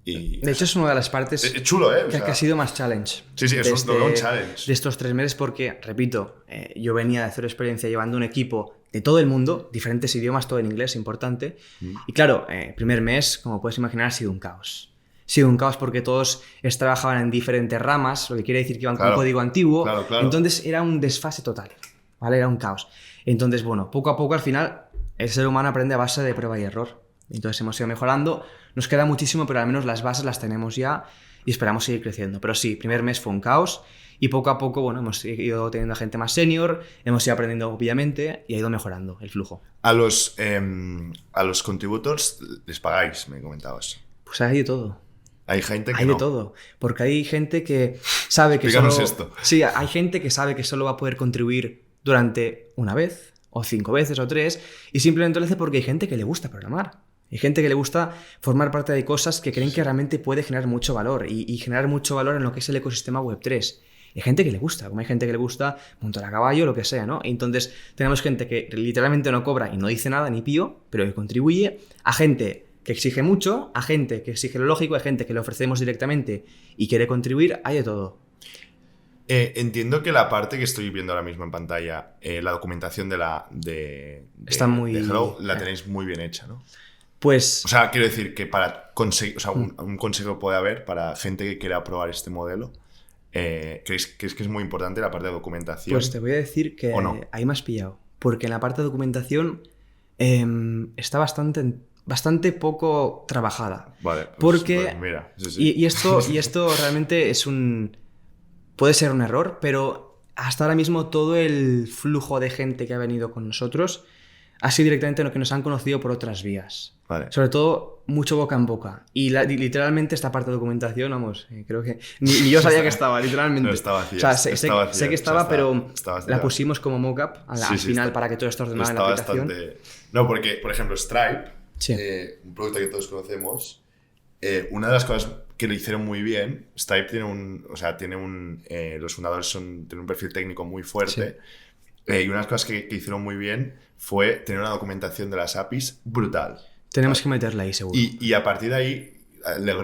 De hecho, es una de las partes es chulo, que ha sido más challenge. Sí, es un challenge. De estos 3 meses porque, repito, yo venía de hacer experiencia llevando un equipo de todo el mundo, diferentes idiomas, todo en inglés, importante. Y claro, primer mes, como puedes imaginar, ha sido un caos. Ha sido un caos porque todos trabajaban en diferentes ramas, lo que quiere decir que iban con código antiguo. Claro. Entonces era un desfase total, ¿vale? Era un caos. Entonces, bueno, poco a poco al final el ser humano aprende a base de prueba y error. Entonces hemos ido mejorando, nos queda muchísimo, pero al menos las bases las tenemos ya y esperamos seguir creciendo. Pero sí, primer mes fue un caos y poco a poco, bueno, hemos ido teniendo gente más senior, hemos ido aprendiendo obviamente y ha ido mejorando el flujo. A los contributors les pagáis, me comentabas. Pues hay de todo. Hay gente que hay de todo, porque hay gente que sabe que Díganos esto. Sí, hay gente que sabe que solo va a poder contribuir durante una vez, o 5 veces, o 3, y simplemente lo hace porque hay gente que le gusta programar. Hay gente que le gusta formar parte de cosas que creen que realmente puede generar mucho valor y generar mucho valor en lo que es el ecosistema Web3. Hay gente que le gusta, como hay gente que le gusta montar a caballo, lo que sea, ¿no? Entonces tenemos gente que literalmente no cobra y no dice nada, ni pío, pero que contribuye, a gente que exige mucho, a gente que exige lo lógico, a gente que le ofrecemos directamente y quiere contribuir, hay de todo. Entiendo que la parte que estoy viendo ahora mismo en pantalla, la documentación de Hello, la tenéis muy bien hecha, ¿no? Pues... O sea, quiero decir que para conseguir, o sea, un consejo puede haber para gente que quiera probar este modelo. ¿Crees que es muy importante la parte de documentación? Pues te voy a decir que ahí me has pillado. Porque en la parte de documentación está bastante poco trabajada. Vale, porque mira. Sí. Y esto realmente puede ser un error, pero hasta ahora mismo todo el flujo de gente que ha venido con nosotros ha sido directamente lo que nos han conocido por otras vías. Vale. Sobre todo, mucho boca en boca. Y literalmente esta parte de documentación, vamos, creo que ni yo sabía que estaba, literalmente. No, está vacía. O sea, sé que estaba, pero la pusimos como mock-up al final está, para que todo esto ordenara en la aplicación. No, porque, por ejemplo, Stripe, un producto que todos conocemos, una de las cosas que lo hicieron muy bien, Stripe los fundadores tienen un perfil técnico muy fuerte. Y una de las cosas que hicieron muy bien fue tener una documentación de las APIs brutal. Tenemos que meterla ahí, seguro. Y a partir de ahí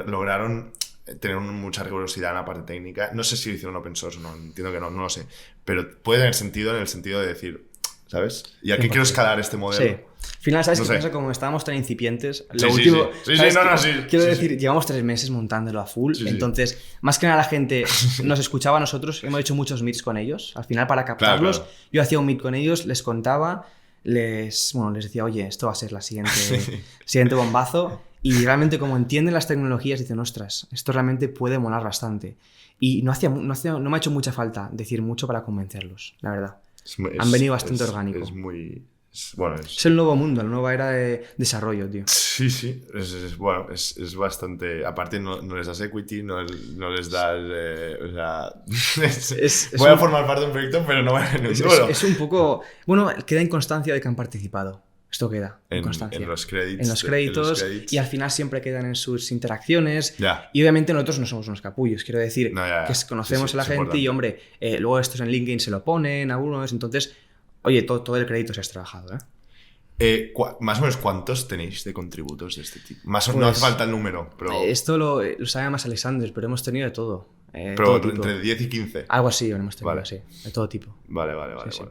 lograron tener mucha rigurosidad en la parte técnica. No sé si lo hicieron open source o no, entiendo que no lo sé. Pero puede tener sentido en el sentido de decir, ¿sabes? ¿Y a qué quiero escalar este modelo? Sí. Al final, ¿sabes qué pasa? Como estábamos tan incipientes, quiero decir, llevamos 3 meses montándolo a full, entonces, más que nada la gente nos escuchaba a nosotros, hemos hecho muchos meets con ellos, al final para captarlos, yo hacía un meet con ellos, les contaba, les decía, oye, esto va a ser la siguiente bombazo, y realmente como entienden las tecnologías, dicen, ostras, esto realmente puede molar bastante. Y no me ha hecho mucha falta decir mucho para convencerlos, la verdad. Han venido bastante orgánico. Es el nuevo mundo, la nueva era de desarrollo, tío. Sí. Es bastante... Aparte no les das equity, no les das... voy a formar parte de un proyecto, pero no es un poco... Bueno, queda en constancia de que han participado. Esto queda en constancia. En los créditos. Y al final siempre quedan en sus interacciones. Y obviamente nosotros no somos unos capullos. Quiero decir que conocemos a la gente importante. Y, hombre, luego estos en LinkedIn se lo ponen a unos. Entonces, oye, todo el crédito se has trabajado, ¿eh? Más o menos, ¿cuántos tenéis de contributos de este tipo? Más o Pues, no hace falta el número, pero... Esto lo sabe más Alexander, pero hemos tenido de todo. pero Todo tipo. entre 10 y 15. Algo así hemos tenido, Vale. así, de todo tipo. Vale. Sí.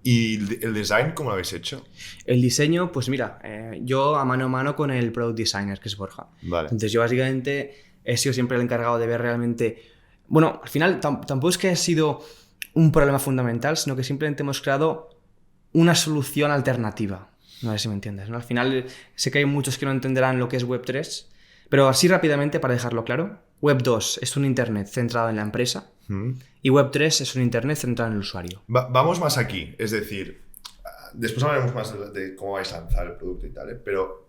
¿Y el design cómo lo habéis hecho? El diseño, pues mira, yo a mano con el product designer, que es Borja. Vale. Entonces yo básicamente he sido siempre el encargado de ver realmente... Bueno, al final tampoco es que ha sido un problema fundamental, sino que simplemente hemos creado una solución alternativa. No sé si me entiendes, ¿no? Al final sé que hay muchos que no entenderán lo que es Web3, pero así rápidamente, para dejarlo claro, Web2 es un Internet centrado en la empresa y Web3 es un Internet centrado en el usuario. Vamos más aquí, es decir, después hablaremos más de cómo vais a lanzar el producto y tal, pero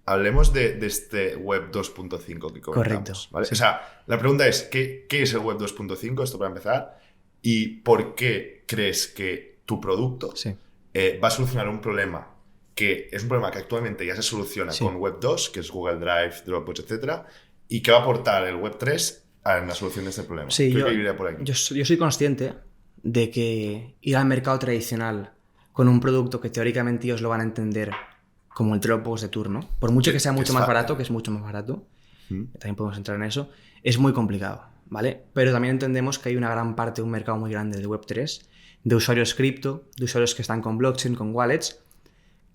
hablemos de este Web 2.5 que comentamos. Correcto. ¿Vale? Sí. O sea, la pregunta es, ¿qué es el Web 2.5? Esto para empezar. ¿Y por qué crees que tu producto Sí. va a solucionar un problema que es un problema que actualmente ya se soluciona Sí. con Web 2, que es Google Drive, Dropbox, etc., y que va a aportar el Web 3 en la solución de este problema? Sí, Creo que iría por aquí. yo soy consciente de que ir al mercado tradicional con un producto que teóricamente ellos lo van a entender como el Dropbox de turno, por mucho que sea mucho más barato, que es mucho más barato, también podemos entrar en eso, es muy complicado, ¿vale? Pero también entendemos que hay una gran parte de un mercado muy grande de Web3, de usuarios cripto, de usuarios que están con blockchain, con wallets,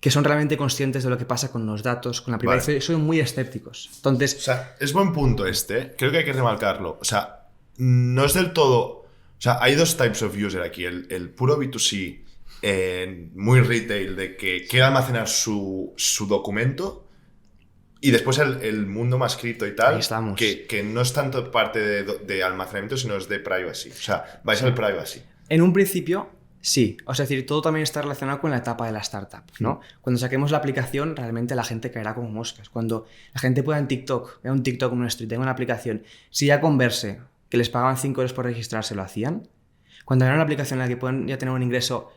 que son realmente conscientes de lo que pasa con los datos, con la privacidad, Vale. y son muy escépticos. Entonces, O sea, es buen punto este. Creo que hay que remarcarlo. O sea, no es del todo... O sea, hay dos types of user aquí. El puro B2C, muy retail, de que quiere almacenar su documento. Y después el mundo más cripto y tal, Ahí estamos. que no es tanto parte de almacenamiento, sino es de privacy. O sea, vais al privacy. en un principio, sí. O sea, es decir, todo también está relacionado con la etapa de la startup, ¿no? Cuando saquemos la aplicación, realmente la gente caerá como moscas. Cuando la gente pueda en TikTok, vea un TikTok nuestro y tenga una aplicación, si ya con Verse, que les pagaban 5 euros por registrarse, lo hacían, cuando era una aplicación en la que pueden ya tener un ingreso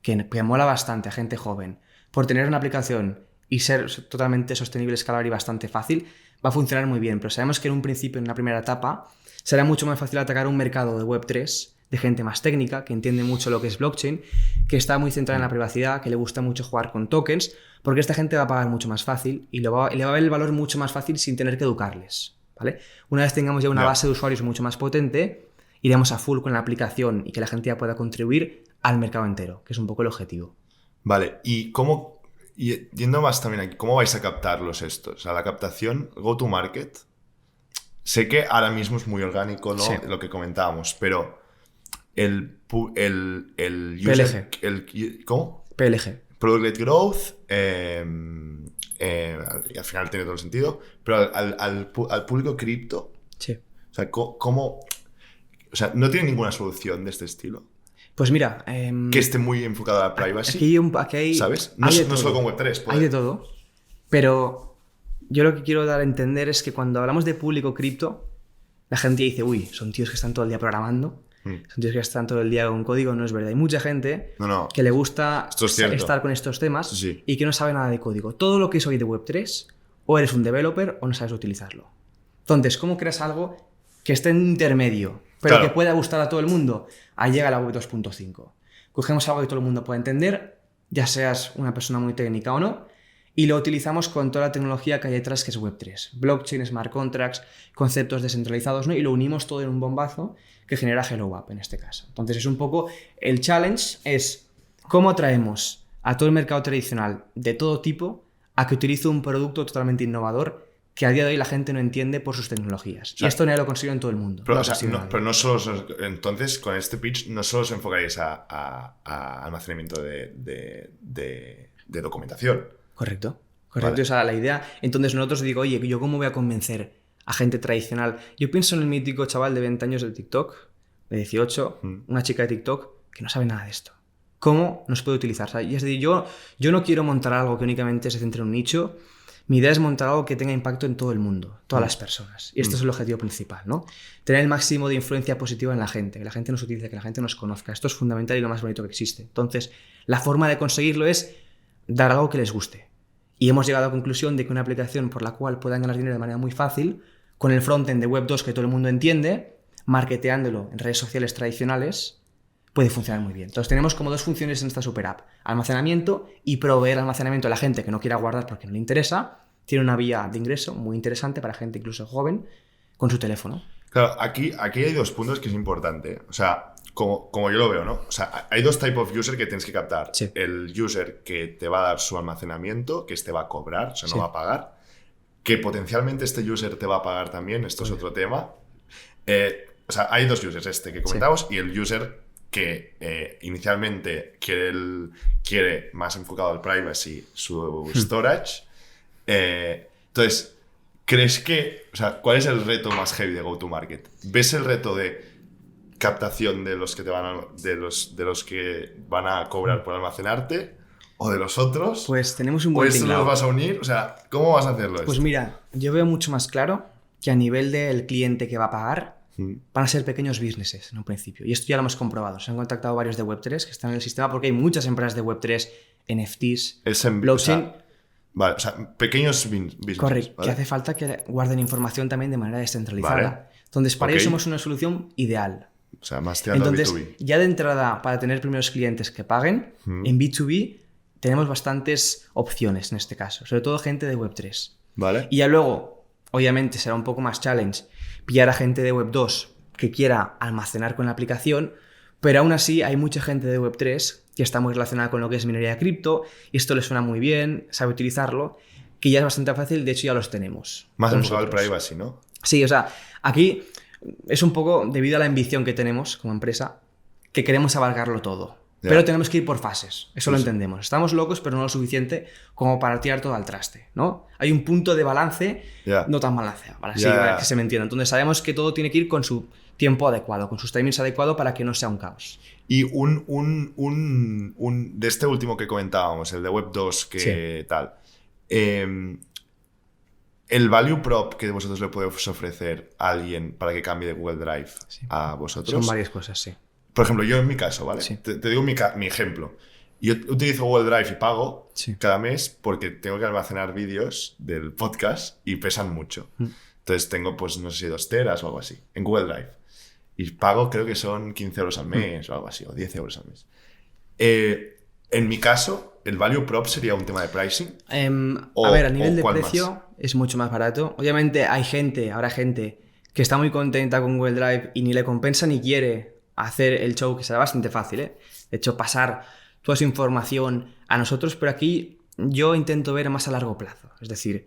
que mola bastante a gente joven, por tener una aplicación y ser totalmente sostenible, escalable y bastante fácil, va a funcionar muy bien. Pero sabemos que en un principio, en una primera etapa, será mucho más fácil atacar un mercado de Web3, de gente más técnica, que entiende mucho lo que es blockchain, que está muy centrada en la privacidad, que le gusta mucho jugar con tokens, porque esta gente va a pagar mucho más fácil y le va a ver el valor mucho más fácil sin tener que educarles, ¿vale? Una vez tengamos ya una base de usuarios mucho más potente, iremos a full con la aplicación y que la gente ya pueda contribuir al mercado entero, que es un poco el objetivo. Vale, y cómo... Y yendo más también aquí, ¿cómo vais a captarlos estos? O sea, la captación, go to market. Sé que ahora mismo es muy orgánico, ¿no? Sí. Lo que comentábamos, pero el user... PLG. ¿Cómo? PLG. Product-led growth, y al final tiene todo el sentido, pero al público cripto, Sí. o sea, ¿cómo? O sea, no tiene ninguna solución de este estilo Pues mira, que esté muy enfocada a la privacy, aquí hay, ¿sabes? No, hay de no solo todo. con Web3, Hay de todo, pero yo lo que quiero dar a entender es que cuando hablamos de público cripto, la gente dice, uy, son tíos que están todo el día programando, son tíos que están todo el día con código. No es verdad. Hay mucha gente No. que le gusta Esto es cierto. estar con estos temas Sí. y que no sabe nada de código. Todo lo que es hoy de Web3, o eres un developer o no sabes utilizarlo. Entonces, ¿cómo creas algo que esté en intermedio, pero Claro. que pueda gustar a todo el mundo? Ahí llega la Web 2.5. Cogemos algo que todo el mundo pueda entender, ya seas una persona muy técnica o no, y lo utilizamos con toda la tecnología que hay detrás, que es Web3. Blockchain, smart contracts, conceptos descentralizados, ¿no? Y lo unimos todo en un bombazo que genera Hello App en este caso. Entonces es un poco el challenge, es cómo atraemos a todo el mercado tradicional de todo tipo a que utilice un producto totalmente innovador que a día de hoy la gente no entiende por sus tecnologías. O sea, y esto nadie lo consigue en todo el mundo. Pero, No o sea, consigue nadie. pero no solo... Entonces, con este pitch, no solo os enfocáis a almacenamiento de documentación. Correcto. Vale. O sea, la idea... Entonces nosotros digo, oye, ¿yo cómo voy a convencer a gente tradicional? Yo pienso en el mítico chaval de 20 años de TikTok, de 18, una chica de TikTok que no sabe nada de esto. ¿Cómo nos puede utilizar? O sea, y es decir, yo no quiero montar algo que únicamente se centre en un nicho. Mi idea es montar algo que tenga impacto en todo el mundo, todas las personas. Y este es el objetivo principal, ¿no? Tener el máximo de influencia positiva en la gente, que la gente nos utilice, que la gente nos conozca. Esto es fundamental y lo más bonito que existe. Entonces, la forma de conseguirlo es dar algo que les guste. Y hemos llegado a la conclusión de que una aplicación por la cual puedan ganar dinero de manera muy fácil, con el frontend de Web 2 que todo el mundo entiende, marketeándolo en redes sociales tradicionales, puede funcionar muy bien. Entonces tenemos como dos funciones en esta super app: almacenamiento y proveer almacenamiento a la gente que no quiera guardar porque no le interesa. Tiene una vía de ingreso muy interesante para gente incluso joven con su teléfono. Claro, aquí hay dos puntos que es importante. O sea, como yo lo veo, ¿no? O sea, hay dos types of user que tienes que captar. Sí. El user que te va a dar su almacenamiento, que este va a cobrar, o sea, no Sí. va a pagar. Que potencialmente este user te va a pagar también, esto es otro tema. O sea, hay dos users, este que comentamos y el user que inicialmente quiere más enfocado al privacy, su storage. Entonces, ¿crees que, o sea, cuál es el reto más heavy de go-to-market? ¿Ves el reto de captación de los que de los que van a cobrar por almacenarte o de los otros? Pues tenemos un ¿O buen esto tinglao. los vas a unir? O sea, ¿cómo vas a hacerlo Pues esto? mira, yo veo mucho más claro que a nivel del cliente que va a pagar, van a ser pequeños businesses en un principio. Y esto ya lo hemos comprobado. Se han contactado varios de Web3 que están en el sistema porque hay muchas empresas de Web3, NFTs, blockchain. Vale, o sea, pequeños business. Correcto, ¿vale? que hace falta que guarden información también de manera descentralizada. Vale. Entonces, para Ok. ellos somos una solución ideal. O sea, más tirando Entonces, a B2B. ya de entrada, para tener primeros clientes que paguen, en B2B tenemos bastantes opciones en este caso, sobre todo gente de Web3. ¿Vale? Y ya luego, obviamente, será un poco más challenge pillar a gente de Web2 que quiera almacenar con la aplicación, pero aún así hay mucha gente de Web3 que está muy relacionada con lo que es minería de cripto, y esto le suena muy bien, sabe utilizarlo, que ya es bastante fácil, de hecho ya los tenemos. Más con enfocado al nosotros. privacy, ¿no? Sí, o sea, aquí es un poco debido a la ambición que tenemos como empresa, que queremos abarcarlo todo. Ya. Pero tenemos que ir por fases, eso lo Sí. entendemos. Estamos locos, pero no lo suficiente como para tirar todo al traste, ¿no? Hay un punto de balance Ya. no tan balanceado, para, Ya. para que se me entienda. Entonces sabemos que todo tiene que ir con su tiempo adecuado, con sus timings adecuados para que no sea un caos. Y de este último que comentábamos, el de Web 2, que tal, el value prop que vosotros le podéis ofrecer a alguien para que cambie de Google Drive a vosotros. Son varias cosas, sí. Por ejemplo, yo en mi caso, ¿vale? Sí. Te digo mi ejemplo. Yo utilizo Google Drive y pago Sí. cada mes porque tengo que almacenar vídeos del podcast y pesan mucho. Entonces tengo, pues, no sé si 2 teras o algo así, en Google Drive. Y pago, creo que son 15 euros al mes o algo así, o 10 euros al mes. En mi caso, el value prop sería un tema de pricing. A ver, a nivel o de ¿cuál precio más? es mucho más barato. Obviamente habrá gente que está muy contenta con Google Drive y ni le compensa ni quiere hacer el show, que será bastante fácil, ¿eh? De hecho, pasar toda esa información a nosotros, pero aquí yo intento ver más a largo plazo. Es decir,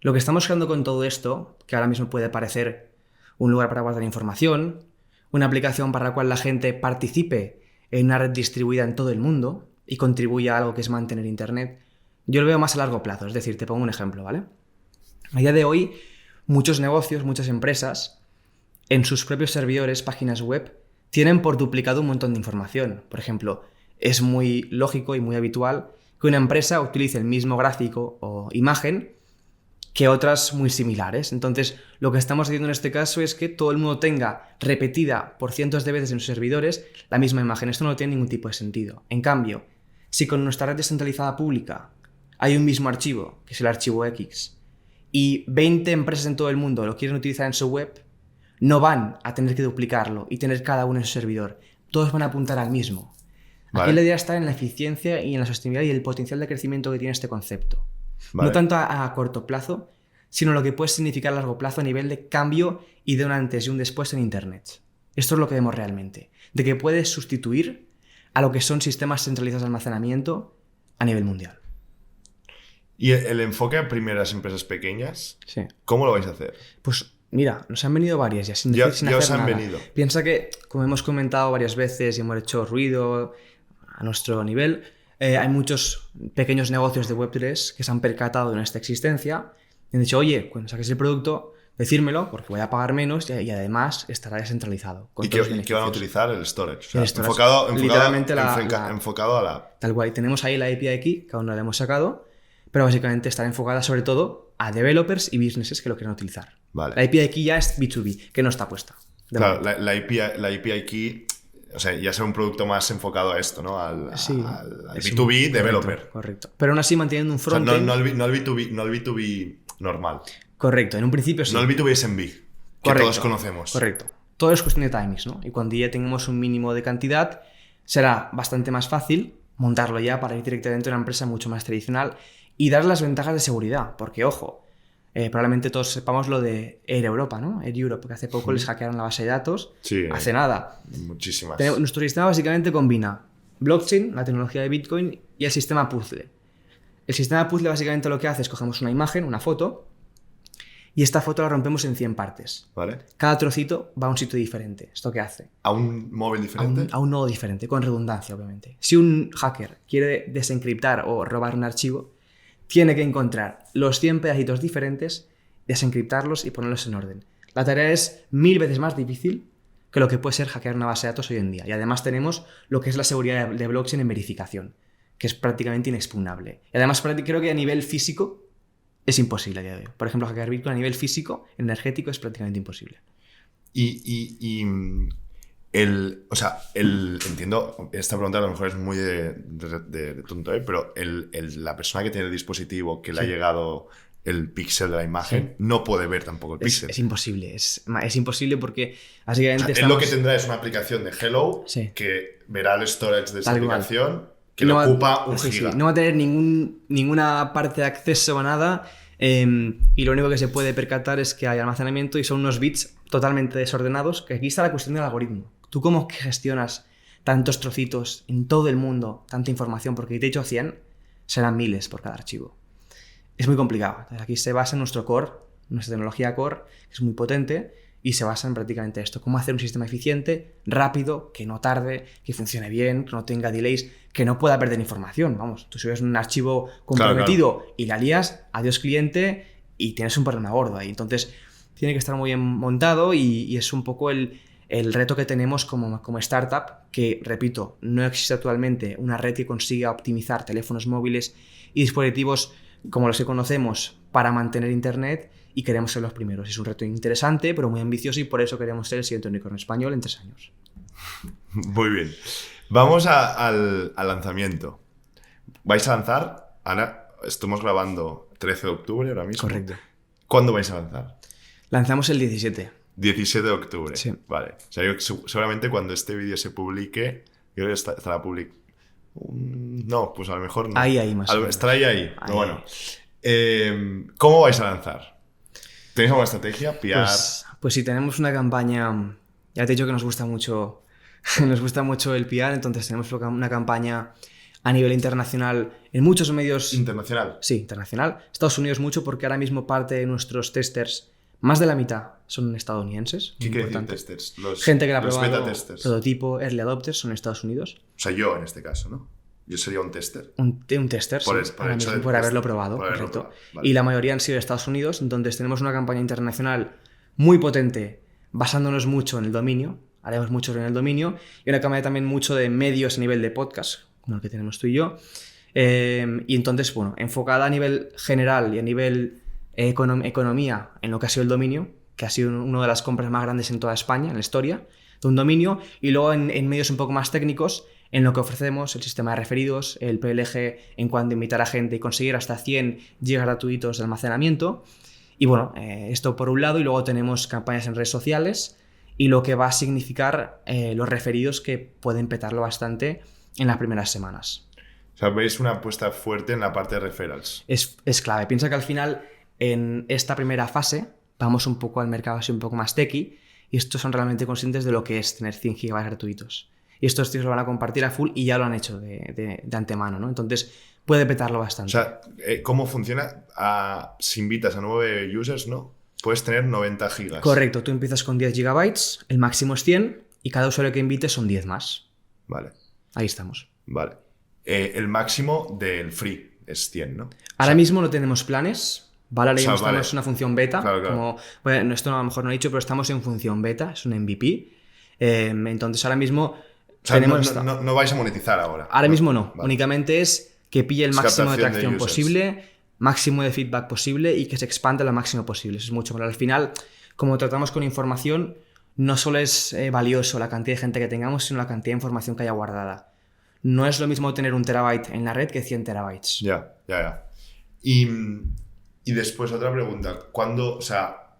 lo que estamos creando con todo esto, que ahora mismo puede parecer un lugar para guardar información, una aplicación para la cual la gente participe en una red distribuida en todo el mundo y contribuya a algo que es mantener Internet, yo lo veo más a largo plazo. Es decir, te pongo un ejemplo, ¿vale? A día de hoy, muchos negocios, muchas empresas, en sus propios servidores, páginas web, tienen por duplicado un montón de información. Por ejemplo, es muy lógico y muy habitual que una empresa utilice el mismo gráfico o imagen que otras muy similares. Entonces, lo que estamos haciendo en este caso es que todo el mundo tenga repetida por cientos de veces en sus servidores la misma imagen. Esto no tiene ningún tipo de sentido. En cambio, si con nuestra red descentralizada pública hay un mismo archivo, que es el archivo X, y 20 empresas en todo el mundo lo quieren utilizar en su web, no van a tener que duplicarlo y tener cada uno en su servidor. Todos van a apuntar al mismo. Aquí la idea está en la eficiencia y en la sostenibilidad y el potencial de crecimiento que tiene este concepto. Vale. No tanto a corto plazo, sino lo que puede significar a largo plazo a nivel de cambio y de un antes y un después en Internet. Esto es lo que vemos realmente. De que puedes sustituir a lo que son sistemas centralizados de almacenamiento a nivel mundial. ¿Y el enfoque a primeras empresas pequeñas? Sí. ¿Cómo lo vais a hacer? Pues mira, nos han venido varias ya sin Ya hacer os han nada. venido. Piensa que, como hemos comentado varias veces y hemos hecho ruido a nuestro nivel, hay muchos pequeños negocios de Web3 que se han percatado de nuestra existencia y han dicho, oye, cuando saques el producto, decírmelo porque voy a pagar menos y además estará descentralizado. ¿Y qué van a utilizar? El storage. O sea, El storage. Literalmente enfocado a la... Tal cual. Tenemos ahí la API aquí, que aún no la hemos sacado, pero básicamente estará enfocada sobre todo a developers y businesses que lo quieran utilizar. Vale. La API aquí ya es B2B, que no está puesta. Claro, la API key, o sea, ya será un producto más enfocado a esto, ¿no? Al B2B developer. Correcto. Pero aún así manteniendo un O sea, frontend. no el B2B normal. Correcto, en un principio sí. No el B2B SMB, que Correcto, todos conocemos. Correcto. Todo es cuestión de timings, ¿no? Y cuando ya tengamos un mínimo de cantidad, será bastante más fácil montarlo ya para ir directamente a una empresa mucho más tradicional y dar las ventajas de seguridad. Porque, ojo, probablemente todos sepamos lo de Air Europa, ¿no? Air Europe, que hace poco les hackearon la base de datos. Sí, hace nada. Muchísimas. Nuestro sistema básicamente combina blockchain, la tecnología de Bitcoin, y el sistema puzzle. El sistema puzzle básicamente lo que hace es cogemos una imagen, una foto, y esta foto la rompemos en 100 partes. ¿Vale? Cada trocito va a un sitio diferente. ¿Esto qué hace? ¿A un móvil diferente? A un nodo diferente, con redundancia, obviamente. Si un hacker quiere desencriptar o robar un archivo, tiene que encontrar los 100 pedacitos diferentes, desencriptarlos y ponerlos en orden. La tarea es 1000 veces más difícil que lo que puede ser hackear una base de datos hoy en día. Y además tenemos lo que es la seguridad de blockchain en verificación, que es prácticamente inexpugnable. Y además creo que a nivel físico es imposible a día de hoy. Por ejemplo, hackear Bitcoin a nivel físico, energético, es prácticamente imposible. Entiendo, esta pregunta a lo mejor es muy de tonto, pero la persona que tiene el dispositivo que le ha llegado el píxel de la imagen no puede ver tampoco el píxel. Es imposible, es imposible porque básicamente él lo que tendrá es una aplicación de Hello que verá el storage de esa aplicación que no ocupa un giga. No va a tener ninguna parte de acceso a nada. Y lo único que se puede percatar es que hay almacenamiento y son unos bits totalmente desordenados, que aquí está la cuestión del algoritmo. ¿Tú cómo gestionas tantos trocitos en todo el mundo, tanta información? Porque te he dicho 100, serán miles por cada archivo. Es muy complicado. Entonces, aquí se basa en nuestro core, nuestra tecnología core, que es muy potente, y se basa en prácticamente esto. Cómo hacer un sistema eficiente, rápido, que no tarde, que funcione bien, que no tenga delays, que no pueda perder información. Vamos, tú subes un archivo comprometido y la lías, adiós cliente, y tienes un problema gordo ahí. Entonces, tiene que estar muy bien montado y es un poco el reto que tenemos como startup, que, repito, no existe actualmente una red que consiga optimizar teléfonos móviles y dispositivos como los que conocemos para mantener Internet, y queremos ser los primeros. Es un reto interesante, pero muy ambicioso, y por eso queremos ser el siguiente unicornio español en 3 años. Muy bien. Vamos al lanzamiento. ¿Vais a lanzar? Ana, estamos grabando 13 de octubre ahora mismo. Correcto. ¿Cuándo vais a lanzar? Lanzamos el 17. 17 de octubre. Sí. Vale. O sea, seguramente cuando este vídeo se publique, yo creo que estará publicado. No, pues a lo mejor no. Ahí más o menos. Estará ahí. Pero bueno. ¿Cómo vais a lanzar? ¿Tenéis alguna estrategia? ¿PR? Pues sí, tenemos una campaña. Ya te he dicho que nos gusta mucho el PR, entonces tenemos una campaña a nivel internacional en muchos medios. ¿Internacional? Sí, internacional. Estados Unidos mucho, porque ahora mismo parte de nuestros testers, más de la mitad, son estadounidenses. ¿Qué quiere decir testers? Gente que la ha los probado, beta testers. prototipo, early adopters, son Estados Unidos. O sea, yo en este caso, ¿no? Yo sería un tester. Un tester, por haberlo probado, correcto. Vale. Y la mayoría han sido de Estados Unidos, entonces tenemos una campaña internacional muy potente, basándonos mucho en el dominio, haremos mucho en el dominio, y una campaña también mucho de medios a nivel de podcast, como el que tenemos tú y yo. Y entonces, bueno, enfocada a nivel general y a nivel economía en lo que ha sido el dominio, que ha sido una de las compras más grandes en toda España, en la historia de un dominio, y luego en medios un poco más técnicos, en lo que ofrecemos el sistema de referidos, el PLG en cuanto a invitar a gente y conseguir hasta 100 GB gratuitos de almacenamiento. Y bueno, esto por un lado, y luego tenemos campañas en redes sociales y lo que va a significar los referidos, que pueden petarlo bastante en las primeras semanas. O sea, veis una apuesta fuerte en la parte de referrals. Es clave. Piensa que al final, en esta primera fase, vamos un poco al mercado así un poco más techy, y estos son realmente conscientes de lo que es tener 100 GB gratuitos. Y estos tíos lo van a compartir a full y ya lo han hecho de antemano, ¿no? Entonces puede petarlo bastante. O sea, ¿cómo funciona? Si invitas a 9 users, ¿no? Puedes tener 90 gigas. Correcto, tú empiezas con 10 gigabytes, el máximo es 100 y cada usuario que invites son 10 más. Vale. Ahí estamos. Vale. El máximo del free es 100, ¿no? Ahora mismo no tenemos planes. Vale, ahora mismo vale. estamos en una función beta. Claro. Como, bueno, esto a lo mejor no he dicho, pero estamos en función beta, es un MVP. Entonces ahora mismo... O sea, no vais a monetizar ahora. Ahora mismo no. Vale. Únicamente es que pille el máximo de tracción de posible, máximo de feedback posible y que se expanda lo máximo posible. Eso es mucho. Pero al final, como tratamos con información, no solo es valioso la cantidad de gente que tengamos, sino la cantidad de información que haya guardada. No es lo mismo tener 1 terabyte en la red que 100 terabytes. Ya. Y después otra pregunta. ¿Cuándo, o sea,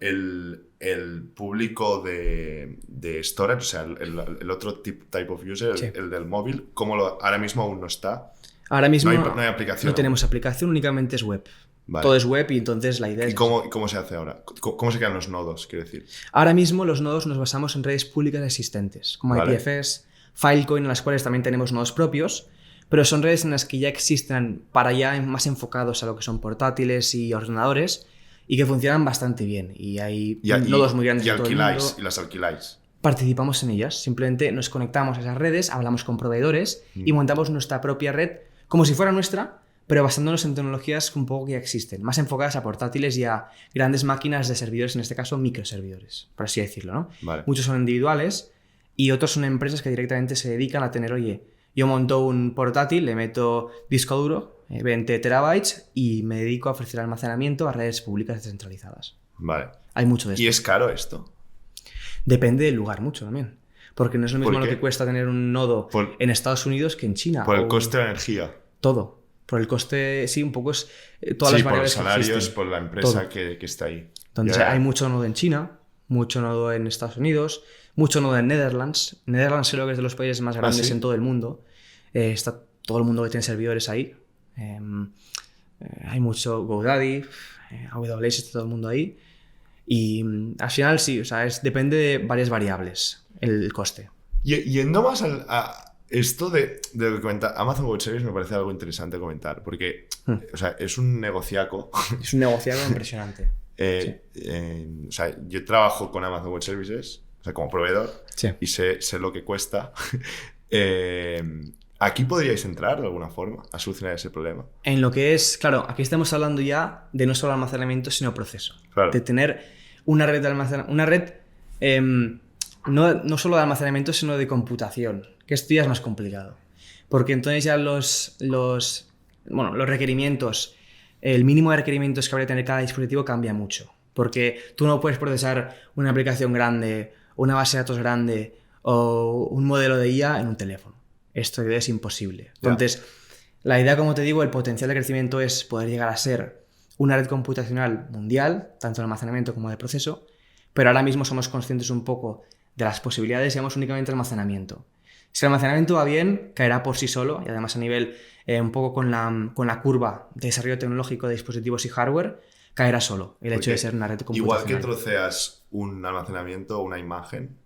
el público de storage, o sea, el otro type of user, Sí. el del móvil, ahora mismo aún no está. Ahora mismo No hay aplicación. no tenemos aplicación, únicamente es web. Vale. Todo es web y entonces la idea ¿Y es... cómo se hace ahora? ¿Cómo se crean los nodos, quiero decir? Ahora mismo los nodos nos basamos en redes públicas existentes, como Vale. IPFS, Filecoin, en las cuales también tenemos nodos propios, pero son redes en las que ya existen para ya más enfocados a lo que son portátiles y ordenadores y que funcionan bastante bien. Y hay nodos muy grandes y en todo el alquiláis, mundo. y las alquiláis. Participamos en ellas, simplemente nos conectamos a esas redes, hablamos con proveedores y montamos nuestra propia red como si fuera nuestra, pero basándonos en tecnologías un poco que ya existen, más enfocadas a portátiles y a grandes máquinas de servidores, en este caso microservidores, por así decirlo, ¿no? Vale. Muchos son individuales y otros son empresas que directamente se dedican a tener, oye, yo monto un portátil, le meto disco duro, 20 terabytes y me dedico a ofrecer almacenamiento a redes públicas descentralizadas. Vale. Hay mucho de esto. ¿Y es caro esto? Depende del lugar mucho también. Porque no es lo mismo ¿Por lo qué? que cuesta tener un nodo en Estados Unidos que en China. Por el o coste de la energía. Todo. Por el coste, sí, un poco es todas Sí, las por los variables que salarios, existen. por la empresa Todo. que está ahí. Entonces Ya. hay mucho nodo en China, mucho nodo en Estados Unidos, mucho nodo en Netherlands. Netherlands creo que es de los países más grandes ¿sí? en todo el mundo. Está todo el mundo que tiene servidores ahí. Hay mucho GoDaddy, AWS, está todo el mundo ahí. Y al final sí, o sea, depende de varias variables el coste. Yendo más a esto de lo que comenta Amazon Web Services, me parece algo interesante comentar, porque o sea, es un negociaco. Es un negociado impresionante. O sea, yo trabajo con Amazon Web Services, o sea, como proveedor, Sí. y sé lo que cuesta. ¿Aquí podríais entrar de alguna forma a solucionar ese problema? En lo que es, claro, aquí estamos hablando ya de no solo almacenamiento, sino proceso. Claro. De tener una red de almacenamiento, una red no solo de almacenamiento, sino de computación, que esto ya es más complicado. Porque entonces ya los requerimientos, el mínimo de requerimientos que habría que tener cada dispositivo cambia mucho. Porque tú no puedes procesar una aplicación grande, una base de datos grande o un modelo de IA en un teléfono. Esto es imposible. Entonces, la idea, como te digo, el potencial de crecimiento es poder llegar a ser una red computacional mundial, tanto de almacenamiento como de proceso, pero ahora mismo somos conscientes un poco de las posibilidades y vamos únicamente almacenamiento. Si el almacenamiento va bien, caerá por sí solo y además a nivel un poco con la curva de desarrollo tecnológico de dispositivos y hardware, caerá solo el hecho de ser una red computacional. Igual que troceas un almacenamiento o una imagen,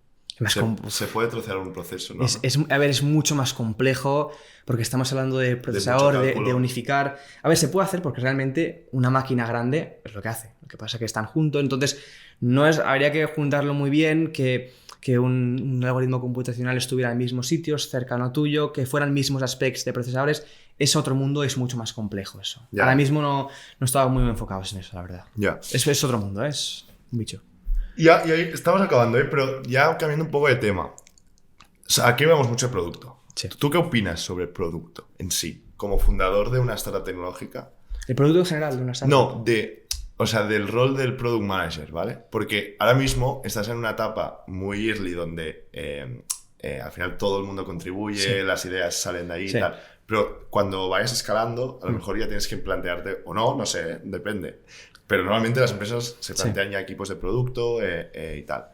se puede trocear un proceso, ¿no? Es mucho más complejo porque estamos hablando de procesador, de unificar. A ver, se puede hacer porque realmente una máquina grande es lo que hace. Lo que pasa es que están juntos, entonces habría que juntarlo muy bien, que un algoritmo computacional estuviera en mismos sitios, cercano tuyo, que fueran mismos specs de procesadores. Es otro mundo, es mucho más complejo eso. Ya. Ahora mismo no estamos muy enfocados en eso, la verdad. Ya. Es otro mundo, es un bicho. Y ahí estamos acabando, pero ya cambiando un poco de tema. O sea, aquí vemos mucho el producto. Sí. ¿Tú qué opinas sobre el producto en sí? Como fundador de una startup tecnológica. ¿El producto en general de una startup? No, del rol del product manager, ¿vale? Porque ahora mismo estás en una etapa muy early donde al final todo el mundo contribuye, las ideas salen de ahí y tal. Pero cuando vayas escalando, a lo mejor ya tienes que plantearte, o no sé, depende. Pero normalmente las empresas se plantean ya equipos de producto y tal.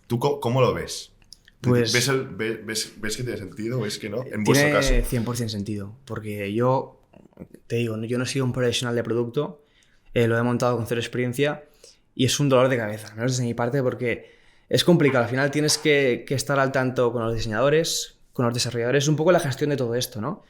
¿Tú cómo lo ves? Pues, ¿Ves que tiene sentido? ¿Ves que no? En vuestro caso. Tiene 100% sentido. Porque yo, te digo, yo no soy un profesional de producto, lo he montado con cero experiencia y es un dolor de cabeza, al menos desde mi parte, porque es complicado. Al final tienes que estar al tanto con los diseñadores, con los desarrolladores, un poco la gestión de todo esto, ¿no?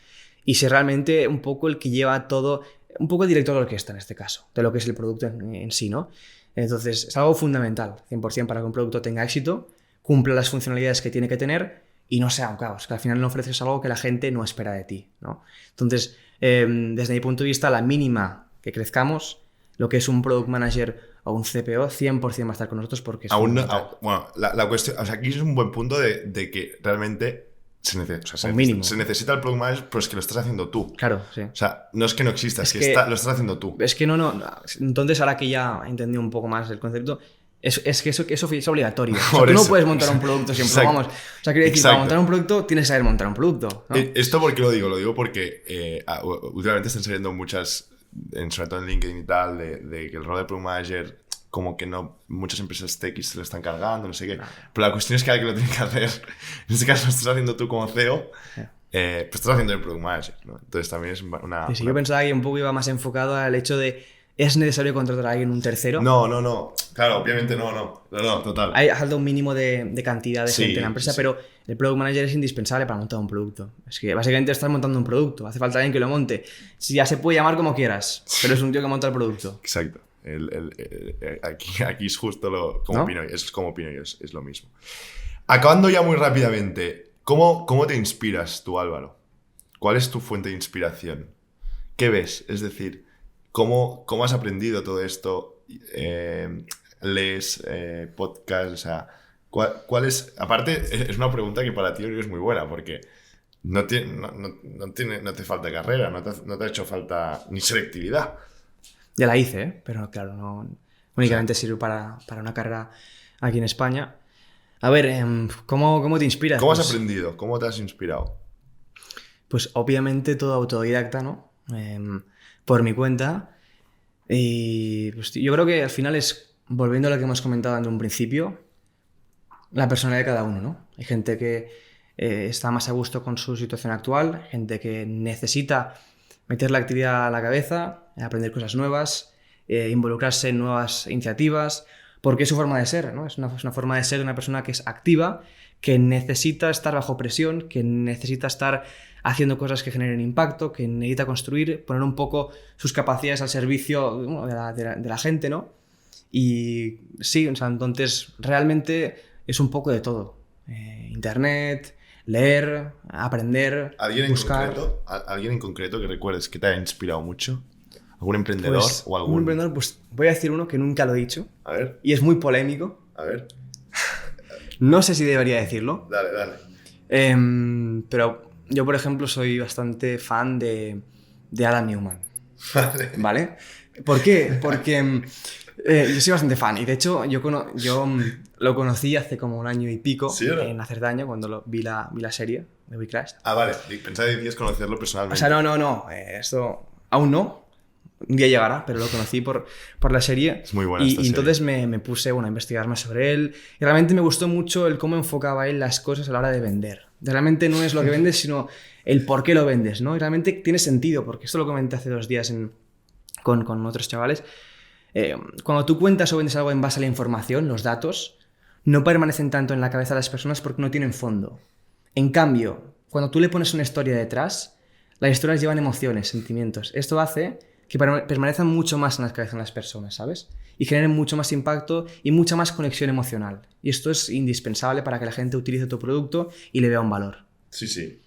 Y ser realmente un poco el que lleva todo, un poco el director de orquesta en este caso, de lo que es el producto en sí, ¿no? Entonces es algo fundamental, 100% para que un producto tenga éxito, cumpla las funcionalidades que tiene que tener y no sea un caos, que al final no ofreces algo que la gente no espera de ti, ¿no? Entonces, desde mi punto de vista, la mínima que crezcamos, lo que es un product manager o un CPO, 100% va a estar con nosotros porque es bueno, la cuestión, o sea, aquí es un buen punto de que realmente se necesita el product manager, pero es que lo estás haciendo tú. Claro, sí. O sea, no es que no exista, es que lo estás haciendo tú. Es que no. Entonces, ahora que ya entendí un poco más el concepto, es que eso es obligatorio. O sea, tú no puedes montar un producto siempre, vamos. O sea, quiero decir, para montar un producto tienes que saber montar un producto, ¿no? ¿Esto por qué lo digo? Lo digo porque últimamente están saliendo muchas, sobre todo en LinkedIn y tal, de que el rol de product manager como que no, muchas empresas TX se lo están cargando, no sé qué. Pero la cuestión es que alguien lo tiene que hacer. En este caso lo estás haciendo tú como CEO, pues estás haciendo el Product Manager, ¿no? Entonces también es una... Sí, yo pensaba que un poco iba más enfocado al hecho de ¿es necesario contratar a alguien, un tercero? No. Claro, obviamente no, total. Hay falta un mínimo de cantidad de gente en la empresa, sí. pero el Product Manager es indispensable para montar un producto. Es que básicamente estás montando un producto, hace falta alguien que lo monte. Si ya se puede llamar como quieras, pero es un tío que monta el producto. Exacto. Aquí es justo como ¿No? opino yo, es como opino yo, es lo mismo. Acabando ya muy rápidamente, ¿cómo te inspiras tú, Álvaro? ¿Cuál es tu fuente de inspiración? ¿Qué ves? Es decir, ¿cómo has aprendido todo esto? ¿Lees podcasts? O sea, ¿cuál es? Aparte, es una pregunta que para ti yo creo que es muy buena, porque no te falta carrera, no te ha hecho falta ni selectividad. Ya la hice, pero claro, no únicamente sirve para una carrera aquí en España. A ver, ¿cómo te inspiras? ¿Cómo has aprendido? ¿Cómo te has inspirado? Pues obviamente todo autodidacta, ¿no? Por mi cuenta. Y pues, yo creo que al final es, volviendo a lo que hemos comentado en un principio, la personalidad de cada uno, ¿no? Hay gente que está más a gusto con su situación actual, gente que necesita meter la actividad a la cabeza, aprender cosas nuevas, involucrarse en nuevas iniciativas, porque es su forma de ser, ¿no? Es una forma de ser de una persona que es activa, que necesita estar bajo presión, que necesita estar haciendo cosas que generen impacto, que necesita construir, poner un poco sus capacidades al servicio, bueno, de la gente, ¿no? Y sí, o sea, entonces realmente es un poco de todo. Internet, leer, aprender, buscar. ¿Alguien en concreto que recuerdes que te haya inspirado mucho? ¿Algún emprendedor Pues, o algún...? Un emprendedor, pues voy a decir uno que nunca lo he dicho. A ver. Y es muy polémico. A ver. No sé si debería decirlo. Dale. Pero yo, por ejemplo, soy bastante fan de Adam Newman. ¿Vale? ¿Por qué? Porque yo soy bastante fan. Y de hecho, yo lo conocí hace como 1 año y pico. ¿Sí, no? En Hacer Daño, cuando vi la serie de We Crashed. Ah, vale. Pensaba que decías conocerlo personalmente. O sea, no. Esto aún no. Un día llegará, pero lo conocí por la serie. Es muy buena esta y entonces serie. me puse a investigar más sobre él. Y realmente me gustó mucho el cómo enfocaba él las cosas a la hora de vender. Realmente no es lo que vendes, sino el por qué lo vendes, ¿no? Y realmente tiene sentido, porque esto lo comenté hace 2 días con otros chavales. Cuando tú cuentas o vendes algo en base a la información, los datos no permanecen tanto en la cabeza de las personas porque no tienen fondo. En cambio, cuando tú le pones una historia detrás, las historias llevan emociones, sentimientos. Esto hace que permanezcan mucho más en la cabeza de las personas, ¿sabes? Y generen mucho más impacto y mucha más conexión emocional. Y esto es indispensable para que la gente utilice tu producto y le vea un valor. Sí.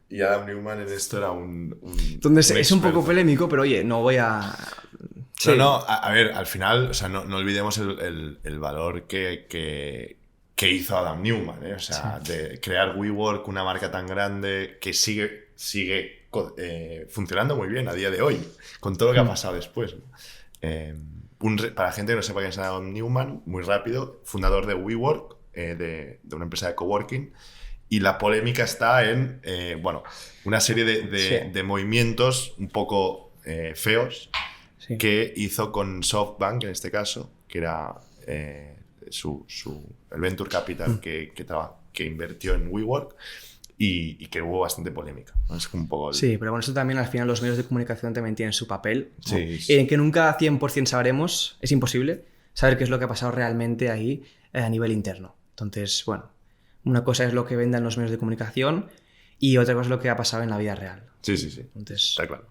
Y Adam Newman en esto era un Entonces es un experto. poco polémico, pero oye, no voy a... Sí. No, a ver, al final, o sea, no olvidemos el valor que hizo Adam Newman, ¿eh? O sea, de crear WeWork, una marca tan grande que sigue funcionando muy bien a día de hoy, con todo lo que ha pasado después, ¿no? Para la gente que no sepa quién es Adam Newman, muy rápido, fundador de WeWork, de una empresa de coworking, y la polémica está en, una serie de movimientos un poco feos que hizo con SoftBank, en este caso, que era el Venture Capital que invirtió en WeWork, y que hubo bastante polémica, ¿no? Es un poco... Sí, pero bueno, eso también al final los medios de comunicación también tienen su papel, ¿no? Sí. En que nunca 100% sabremos, es imposible saber qué es lo que ha pasado realmente ahí a nivel interno. Entonces, bueno, una cosa es lo que vendan los medios de comunicación y otra cosa es lo que ha pasado en la vida real. Sí. Entonces, Está claro.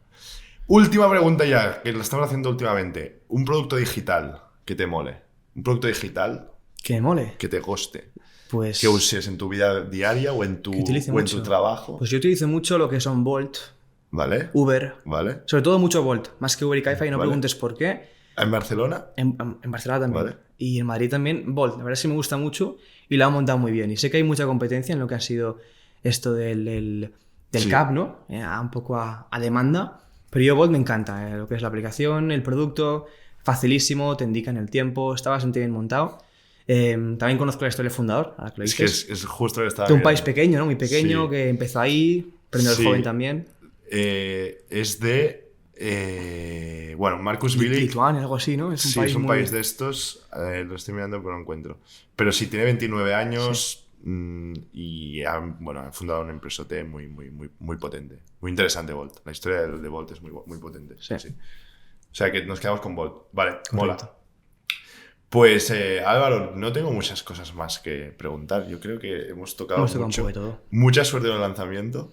Última pregunta ya, que la estamos haciendo últimamente. Un producto digital que te mole. Un producto digital que me mole. que te guste. Pues Que uses en tu vida diaria o en tu trabajo. Pues yo utilizo mucho lo que son Bolt, ¿Vale? Uber, ¿Vale? sobre todo mucho Bolt, más que Uber y Cabify, no Vale. preguntes por qué. ¿En Barcelona? En Barcelona también. Vale. Y en Madrid también, Bolt. La verdad es que me gusta mucho y lo han montado muy bien. Y sé que hay mucha competencia en lo que ha sido esto del Sí. CAP, ¿no? Un poco a demanda. Pero yo Bolt me encanta. Lo que es la aplicación, el producto, facilísimo, te indica en el tiempo, está bastante bien montado. También conozco la historia del fundador, ahora que lo Es que dices. es justo lo que estaba De un viendo. país pequeño, ¿no? Muy pequeño, Sí. que empezó ahí, emprendedor Sí. joven también. Es de Bueno, Marcus Billig. Lituania, algo así, ¿no? Sí, es un país de estos. Lo estoy mirando, pero no encuentro. Pero sí, tiene 29 años y ha fundado una empresote muy potente. Muy interesante, Bolt. La historia de Bolt es muy potente. Sí. O sea que nos quedamos con Bolt. Vale, correcto. Mola. Pues Álvaro, no tengo muchas cosas más que preguntar. Yo creo que hemos tocado mucho. Un poco de todo. Mucha suerte en el lanzamiento.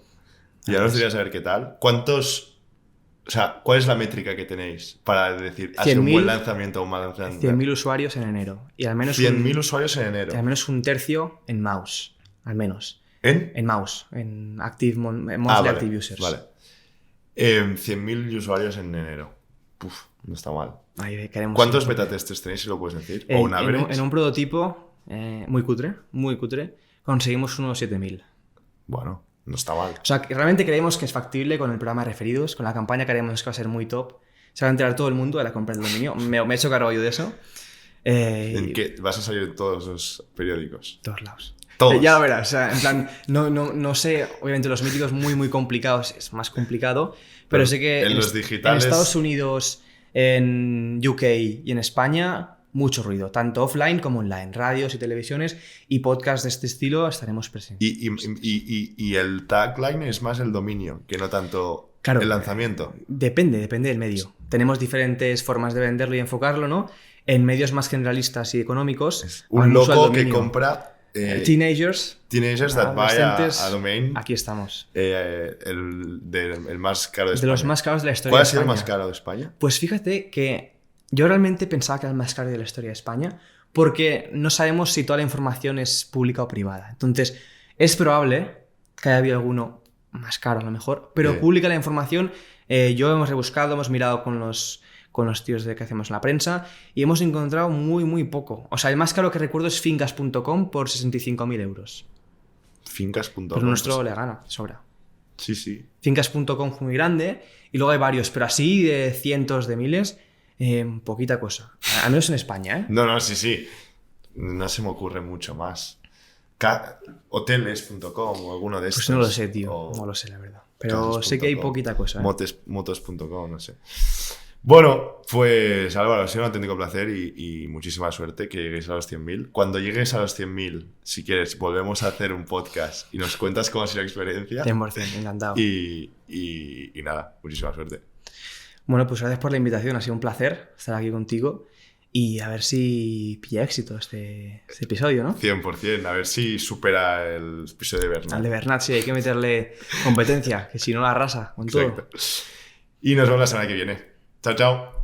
Y ahora nos gustaría saber qué tal. ¿Cuál es la métrica que tenéis para decir ha sido un buen lanzamiento o un mal lanzamiento? 100.000 usuarios en enero. Y al menos 100.000 usuarios en enero. Y al menos un tercio en mouse. Al menos. ¿En mouse. En monthly active users. Vale. 100.000 usuarios en enero. No está mal. ¿Cuántos beta testers tenéis, si lo puedes decir? ¿O un average? En un prototipo muy cutre, conseguimos unos 7.000. Bueno, no está mal. O sea, que realmente creemos que es factible con el programa de referidos, con la campaña que haremos que va a ser muy top. Se va a enterar todo el mundo de la compra del dominio. Me he hecho cargo yo de eso. ¿En qué? ¿Vas a salir en todos los periódicos? Todos lados. Todos. Ya lo verás. O sea, en plan, no sé, obviamente los míticos muy complicados es más complicado, pero sé que en los digitales... en Estados Unidos, en UK y en España, mucho ruido, tanto offline como online, radios y televisiones y podcasts de este estilo estaremos presentes. Y el tagline es más el dominio, que no tanto el lanzamiento. Depende del medio. Tenemos diferentes formas de venderlo y enfocarlo, ¿no? En medios más generalistas y económicos. Es un loco que compra... Teenagers that buy a domain. Aquí estamos. El más caro de España. De los más caros de la historia. ¿Cuál ha sido el más caro de España? Pues fíjate que yo realmente pensaba que era el más caro de la historia de España porque no sabemos si toda la información es pública o privada. Entonces, es probable que haya habido alguno más caro a lo mejor, pero pública la información. Yo hemos rebuscado, hemos mirado con los tíos de que hacemos en la prensa y hemos encontrado muy poco. O sea, el más caro que recuerdo es fincas.com por 65.000 euros. Fincas.com. Pero nuestro le gana, sobra. Sí. Fincas.com fue muy grande y luego hay varios, pero así de cientos de miles, poquita cosa. Al menos en España, ¿eh? No, sí. No se me ocurre mucho más. Hoteles.com o alguno de estos. Pues no lo sé, tío. No lo sé, la verdad. Pero sé que hay poquita cosa. Motos.com, no sé. Bueno, pues Álvaro, ha sido un auténtico placer y muchísima suerte que lleguéis a los 100.000. Cuando llegues a los 100.000, si quieres, volvemos a hacer un podcast y nos cuentas cómo ha sido la experiencia. 100%, encantado. Y nada, muchísima suerte. Bueno, pues gracias por la invitación. Ha sido un placer estar aquí contigo y a ver si pilla éxito este episodio, ¿no? 100%, a ver si supera el episodio de Bernat. Al de Bernat, sí, hay que meterle competencia, que si no la arrasa con Exacto. todo. Y nos vemos la semana que viene. Chao.